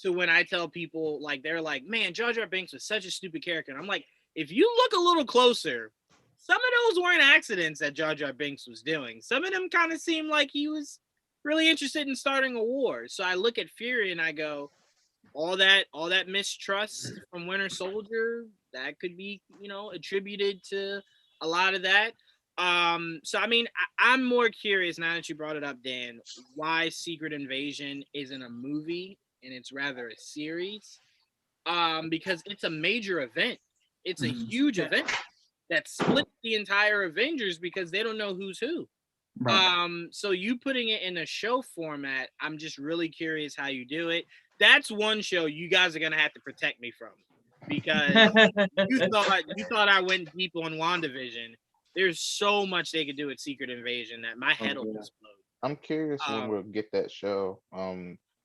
to when I tell people, like, they're like, man, Jar Jar Binks was such a stupid character. And I'm like, if you look a little closer, some of those weren't accidents that Jar Jar Binks was doing. Some of them kind of seemed like he was really interested in starting a war. So I look at Fury and I go, all that mistrust from Winter Soldier, that could be, attributed to a lot of that. So I mean, I'm more curious now that you brought it up, Dan, why Secret Invasion isn't a movie and it's rather a series. Because it's a major event. It's a huge event that split the entire Avengers because they don't know who's who. Right. So you putting it in a show format, I'm just really curious how you do it. That's one show you guys are gonna have to protect me from, because you thought I went deep on WandaVision. There's so much they could do with Secret Invasion that my head will explode. I'm curious when we'll get that show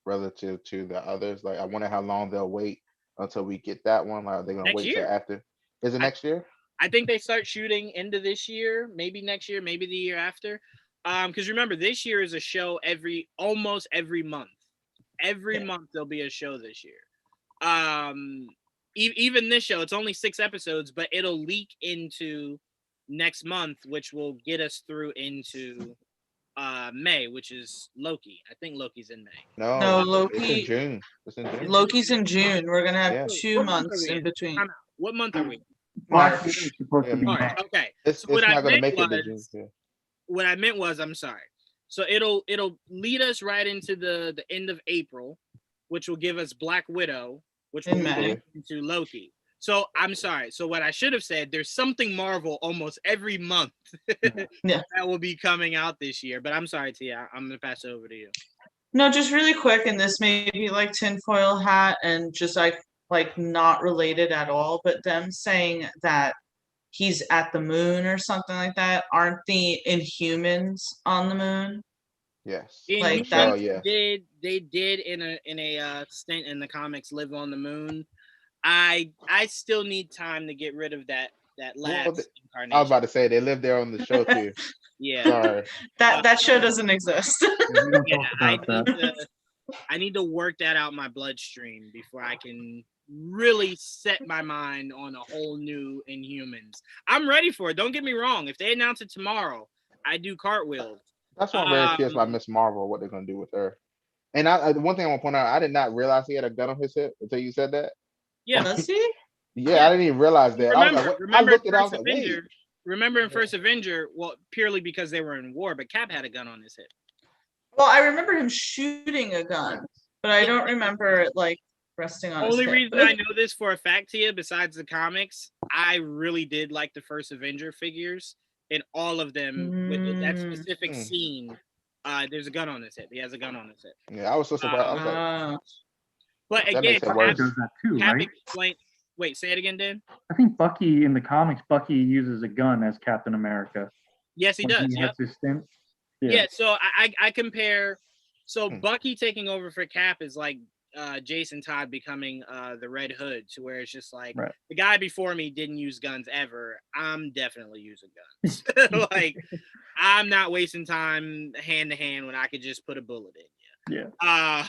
relative to the others. Like, I wonder how long they'll wait until we get that one. Like, they're gonna wait till after. Is it next year? I think they start shooting end of this year, maybe next year, maybe the year after. Because remember, this year is a show almost every month. Every month there'll be a show this year. Even this show, it's only 6 episodes, but it'll leak into next month, which will get us through into May, which is Loki. I think Loki's in May. No, Loki. It's in June. Loki's in June. We're gonna have 2 months in between. What month are we? Black March. Widow is supposed to be March. March. Okay. It's So what I not going to meant make it to was, June. Yeah. what I meant was, I'm sorry. So it'll lead us right into the end of April, which will give us Black Widow, which will In lead May. us into Loki. So I'm sorry. So what I should have said, there's something Marvel almost every month Yeah. that will be coming out this year. But I'm sorry, Tia. I'm gonna pass it over to you. No, just really quick, and this may be like tinfoil hat and just like not related at all, but them saying that he's at the moon or something like that. Aren't the Inhumans on the moon? Yes. In Like Michelle, that- yes. they did in a stint in the comics live on the moon. I still need time to get rid of that last Well, incarnation. I was about to say they live there on the show too. Yeah. Sorry. That show doesn't exist. We don't Yeah, talk about that. I need to work that out in my bloodstream before I can really set my mind on a whole new Inhumans. I'm ready for it. Don't get me wrong. If they announce it tomorrow, I do cartwheels. That's why I'm very curious about Miss Marvel, what they're going to do with her. And one thing I want to point out, I did not realize he had a gun on his hip until you said that. Yeah. Does he? Yeah, I didn't even realize that. I was like, what? I Remember looked at it, I was First like, wait. Avenger. Remember in First Avenger, well, purely because they were in war, but Cap had a gun on his hip. Well, I remember him shooting a gun, but I don't remember it like resting on Only his hip. reason I know this for a fact, Tia, besides the comics, I really did like the first Avenger figures, and all of them with that specific scene. There's a gun on his hip. He has a gun on his hip. Yeah, I was so surprised. I was like, But that again, makes it Bucky worse. does that too, Cap right? explain. Wait, say it again, Dan. I think Bucky in the comics, Bucky uses a gun as Captain America. Yes, he when does. He Yep. has his stint. Yeah. So I compare. So Hmm. Bucky taking over for Cap is like Jason Todd becoming the Red Hood, to where it's just like Right. the guy before me didn't use guns ever. I'm definitely using guns. Like I'm not wasting time hand to hand when I could just put a bullet in. Yeah.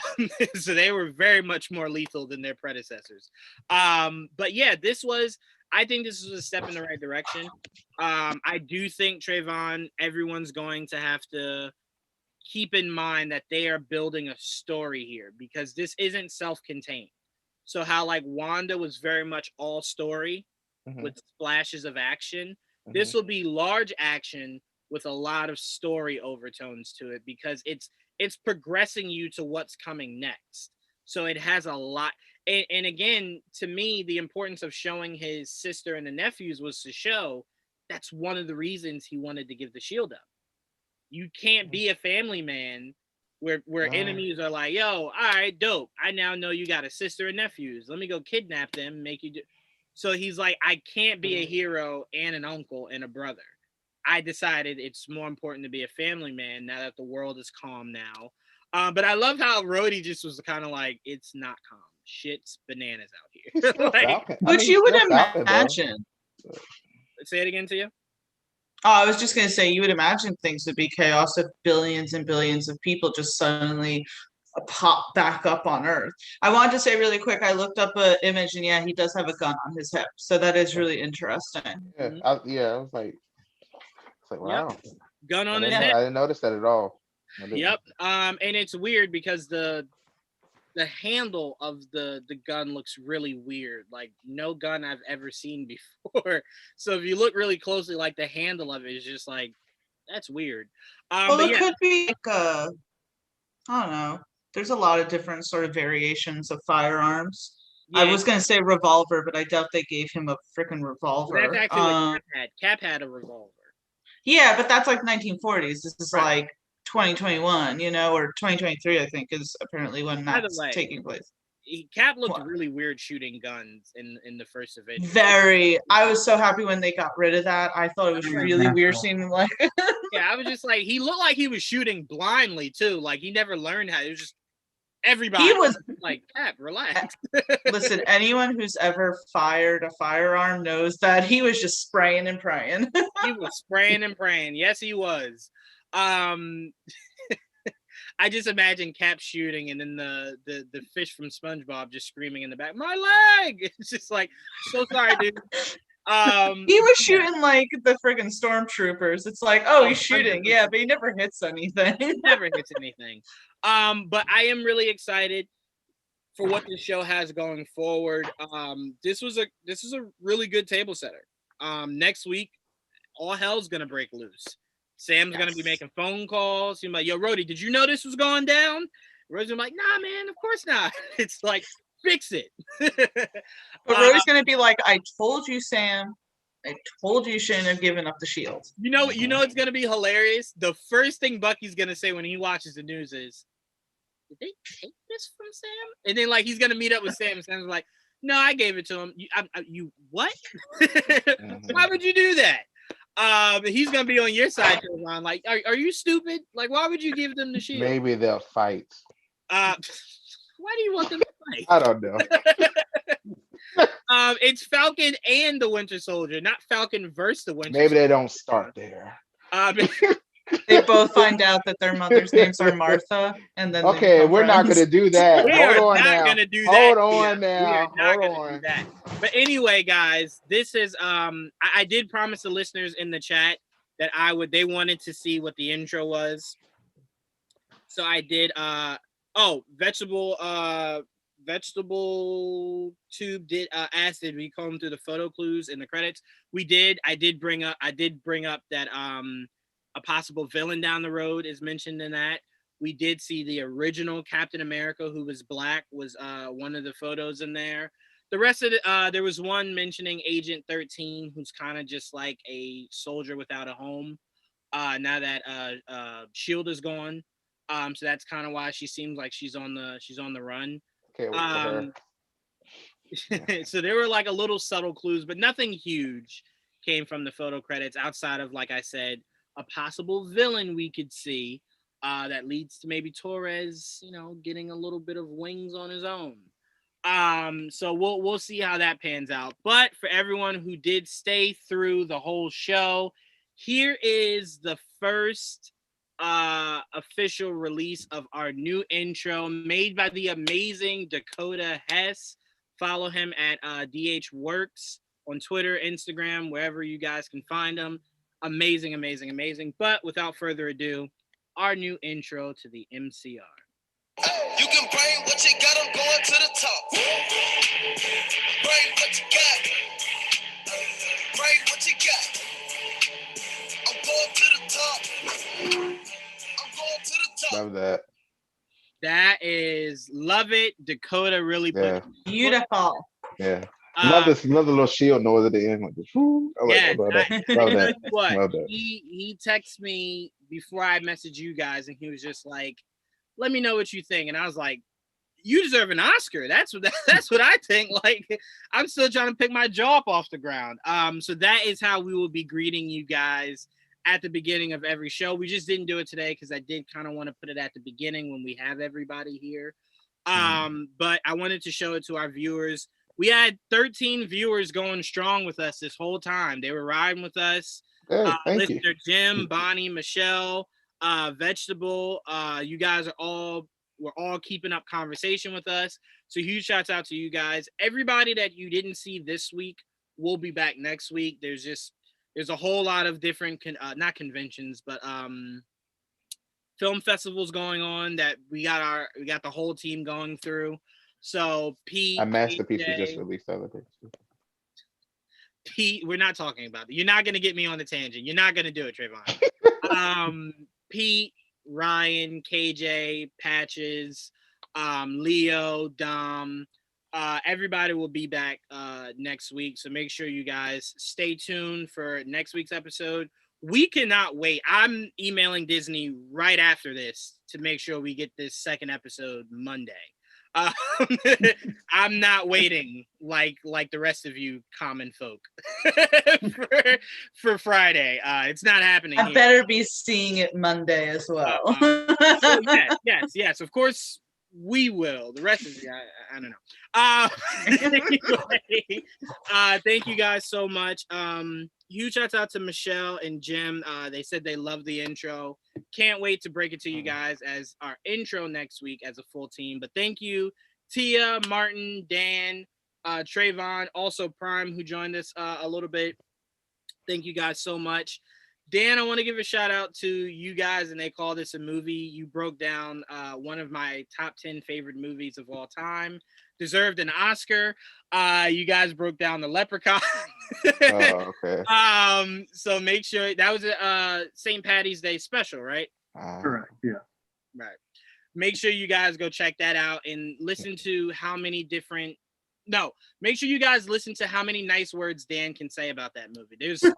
So they were very much more lethal than their predecessors. But yeah, I think this was a step in the right direction. I do think Trayvon, everyone's going to have to keep in mind that they are building a story here, because this isn't self-contained. So how like Wanda was very much all story with splashes of action, this will be large action with a lot of story overtones to it, because it's progressing you to what's coming next. So it has a lot. And again, to me, the importance of showing his sister and the nephews was to show that's one of the reasons he wanted to give the shield up. You can't be a family man where enemies are like, yo, all right, dope. I now know you got a sister and nephews. Let me go kidnap them, make you do. So he's like, I can't be a hero and an uncle and a brother. I decided it's more important to be a family man now that the world is calm now. But I love how Rhodey just was kind of like, it's not calm. Shit's bananas out here. Like, which you would Falcon, imagine. say it again to you. Oh, I was just going to say, you would imagine things would be chaos if billions and billions of people just suddenly pop back up on Earth. I wanted to say really quick, I looked up an image, and yeah, he does have a gun on his hip. So that is really interesting. Yeah, I was like, wow. Yep. Gun on his I hip. didn't notice that at all. Yep. And it's weird because the handle of the gun looks really weird, like no gun I've ever seen before. So if you look really closely, like the handle of it is just like, that's weird. Well, but it yeah, could be like I don't know. There's a lot of different sort of variations of firearms. I was going to say revolver, but I doubt they gave him a freaking revolver. That's actually what Cap had. Cap had a revolver. Yeah, but that's like 1940s. This is Right. like 2021, or 2023, I think, is apparently when By the that's way, taking place. Cap looked What? really weird shooting guns in the first Avenger. Very. I was so happy when they got rid of that. I thought it was really weird seeing him like. Yeah, I was just like, he looked like he was shooting blindly too. Like he never learned how. It was just everybody. He was like, Cap, relax. Listen, anyone who's ever fired a firearm knows that he was just spraying and praying. He was spraying and praying. Yes, he was. I just imagine Cap shooting, and then the fish from SpongeBob just screaming in the back, "My leg!" It's just like, so sorry, dude. He was shooting like the friggin' stormtroopers. It's like, oh, he's shooting, 100%. yeah, but he never hits anything. Never hits anything. But I am really excited for what the show has going forward. This is a really good table setter. next week, all hell's gonna break loose. Sam's gonna be making phone calls. He's like, "Yo, Rhodey, did you know this was going down?" Rhodey's like, "Nah, man, of course not." It's like, fix it. But Rhodey's gonna be like, "I told you, Sam. I told you shouldn't have given up the shield." You know, it's gonna be hilarious. The first thing Bucky's gonna say when he watches the news is, "Did they take this from Sam?" And then like he's gonna meet up with Sam, and Sam's like, "No, I gave it to him." You what? Why would you do that? He's gonna be on your side, Ron. Like, are you stupid? Like, why would you give them the shield? Maybe they'll fight. Why do you want them to fight? I don't know. It's Falcon and the Winter Soldier, not Falcon versus the Winter Maybe Soldier. they don't start there. They both find out that their mother's names are Martha, and then Okay, we're not going to do that. We Hold are on not now. gonna do Hold that. on We are now. not Hold gonna on. do that. But anyway, guys, this is I did promise the listeners in the chat that they wanted to see what the intro was. So I did vegetable tube did asked did we comb through the photo clues in the credits. We did. I did bring up that a possible villain down the road is mentioned in that. We did see the original Captain America who was black was one of the photos in there. The rest of it, there was one mentioning Agent 13, who's kind of just like a soldier without a home. Now that Shield is gone, so that's kind of why she seems like she's on the run. Okay, wait for her. So there were like a little subtle clues, but nothing huge came from the photo credits outside of, like I said, a possible villain we could see that leads to maybe Torres, getting a little bit of wings on his own. So we'll see how that pans out. But for everyone who did stay through the whole show, here is the first official release of our new intro made by the amazing Dakota Hess. Follow him at DH Works on Twitter, Instagram, wherever you guys can find him. Amazing, amazing, amazing. But without further ado, our new intro to the MCR. You can bring what you got, I'm going to the top. Bring what you got. Bring what you got. I'm going to the top. I'm going to the top. Love that. That is, love it. Dakota really put Beautiful. Yeah. Love this another little shield noise at the end. Like, love that. What? Love that. He texted me before I messaged you guys, and he was just like, "Let me know what you think." And I was like, "You deserve an Oscar." That's what I think. Like, I'm still trying to pick my jaw up off the ground. So that is how we will be greeting you guys at the beginning of every show. We just didn't do it today because I did kind of want to put it at the beginning when we have everybody here. But I wanted to show it to our viewers. We had 13 viewers going strong with us this whole time. They were riding with us. Hey, thank you. Listener Jim, Bonnie, Michelle, Vegetable. You guys we're all keeping up conversation with us. So huge shouts out to you guys. Everybody that you didn't see this week will be back next week. There's a whole lot of different not conventions, but film festivals going on that we got the whole team going through. So Pete, A Masterpiece AJ, was just released the other day. Pete, we're not talking about it. You're not gonna get me on the tangent. You're not gonna do it, Trayvon. Pete, Ryan, KJ, Patches, Leo, Dom, everybody will be back next week. So make sure you guys stay tuned for next week's episode. We cannot wait. I'm emailing Disney right after this to make sure we get this second episode Monday. I'm not waiting like the rest of you common folk for Friday. It's not happening. I better be seeing it Monday as well. So yes. Of course we will. The rest of you, I don't know. Anyway, thank you guys so much. Huge shouts out to Michelle and Jim. They said they love the intro. Can't wait to break it to you guys as our intro next week as a full team. But thank you, Tia, Martin, Dan, Trayvon, also Prime, who joined us a little bit. Thank you guys so much. Dan, I want to give a shout out to you guys, and they call this a movie. You broke down one of my top 10 favorite movies of all time. Deserved an Oscar. You guys broke down The Leprechaun. Oh, okay. So make sure that was a St. Patty's Day special, right? Correct. Yeah. Right. Make sure you guys go check that out and listen to how many different. No, make sure you guys listen to how many nice words Dan can say about that movie. There's at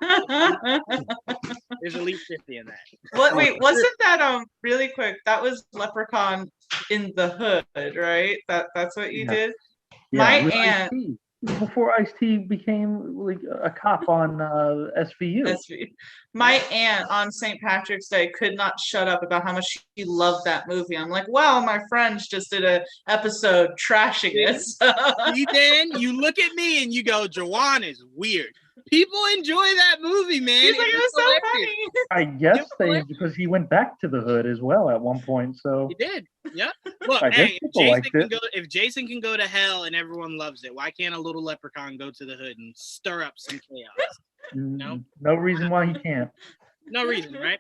least 50 in that. What? Wait, wasn't that really quick? That was Leprechaun in the Hood, right? That's what you did. My with aunt. Ice-T. Before Ice-T became like a cop on SVU. My aunt on St. Patrick's Day could not shut up about how much she loved that movie. I'm like, well, my friends just did an episode trashing it. See, Dan, you look at me and you go, Jawan is weird. People enjoy that movie, man. She's like, it was so funny. I guess because he went back to the Hood as well at one point. So he did. Yep. Look, I guess hey, if Jason can go to hell and everyone loves it, why can't a little leprechaun go to the Hood and stir up some chaos? No reason why he can't. No reason, right?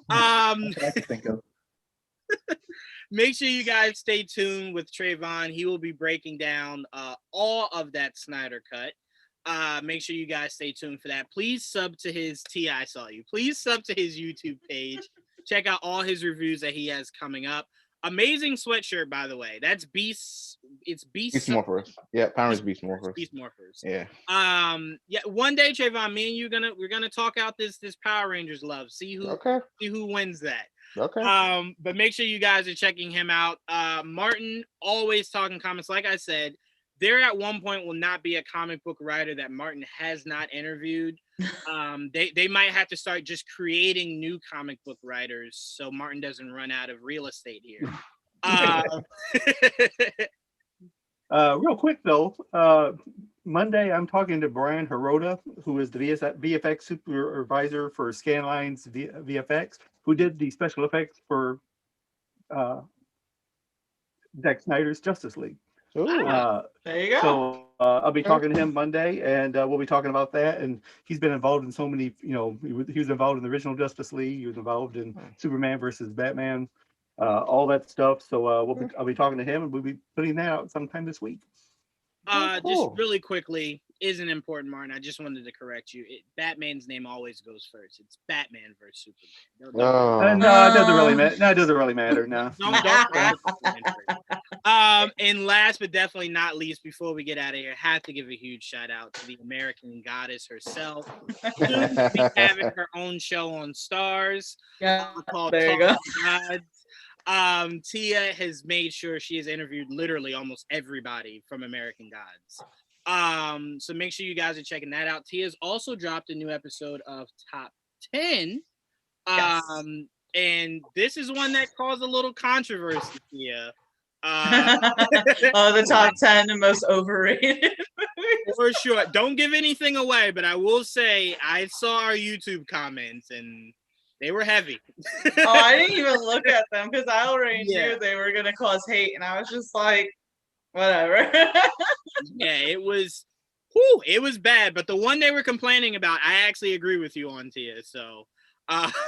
I can think of. Make sure you guys stay tuned with Trayvon. He will be breaking down all of that Snyder Cut. Make sure you guys stay tuned for that. Please sub to his I saw you. Please sub to his YouTube page. Check out all his reviews that he has coming up. Amazing sweatshirt, by the way. That's Beast. It's Beast Morphers. Yeah, Power's Beast Morphers. Beast Morphers. Yeah. Yeah. One day, Trayvon, me and you we're gonna talk out this Power Rangers love. See who wins that. Okay. But make sure you guys are checking him out. Martin always talking comics. Like I said, there at one point will not be a comic book writer that Martin has not interviewed. They might have to start just creating new comic book writers so Martin doesn't run out of real estate here. Real quick though, Monday I'm talking to Brian Hirota, who is the VFX supervisor for Scanline's VFX, who did the special effects for Zack Snyder's Justice League. There you go. So I'll be talking to him Monday, and we'll be talking about that. And he's been involved in so many, he was involved in the original Justice League. He was involved in Superman versus Batman, all that stuff. So I'll be talking to him, and we'll be putting that out sometime this week. Cool. Just really quickly, isn't important, Martin. I just wanted to correct you. Batman's name always goes first. It's Batman versus Superman. No, it doesn't really matter. No, it doesn't really matter. No. And last but definitely not least, before we get out of here, have to give a huge shout out to the American goddess herself. Soon to be having her own show on Stars called There you go. Gods. Tia has made sure she has interviewed literally almost everybody from American Gods. So make sure you guys are checking that out. Tia's also dropped a new episode of Top 10. Yes. And this is one that caused a little controversy, Tia. The top 10 most overrated For sure. Don't give anything away, but I will say I saw our YouTube comments and they were heavy. I didn't even look at them because I already knew they were going to cause hate, and I was just like, whatever. Yeah, it was bad, but the one they were complaining about, I actually agree with you on, Tia. So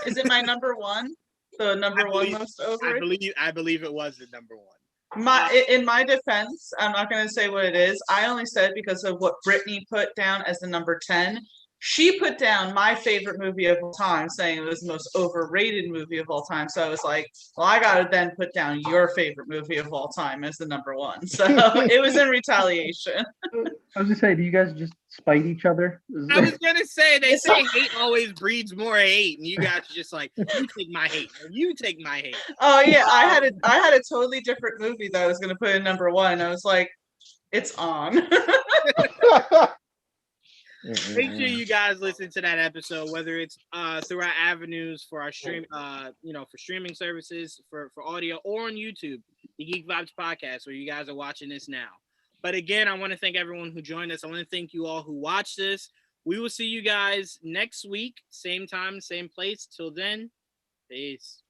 is it my number one? The number one most overrated? I believe it was the number one. In my defense, I'm not going to say what it is. I only said because of what Brittany put down as the number 10. She put down my favorite movie of all time, saying it was the most overrated movie of all time. So I was like, well, I got to then put down your favorite movie of all time as the number one. So it was in retaliation. I was just saying, do you guys just spite each other? I was going to say, they say hate always breeds more hate. And you guys are just like, you take my hate. You take my hate. Oh, yeah. I had a totally different movie that I was going to put in number one. I was like, it's on. Make sure you guys listen to that episode, whether it's through our avenues for our stream, for streaming services, for audio, or on YouTube, the Geek Vibes Podcast, where you guys are watching this now. But again, I want to thank everyone who joined us. I want to thank you all who watched this. We will see you guys next week, same time, same place. Till then, peace.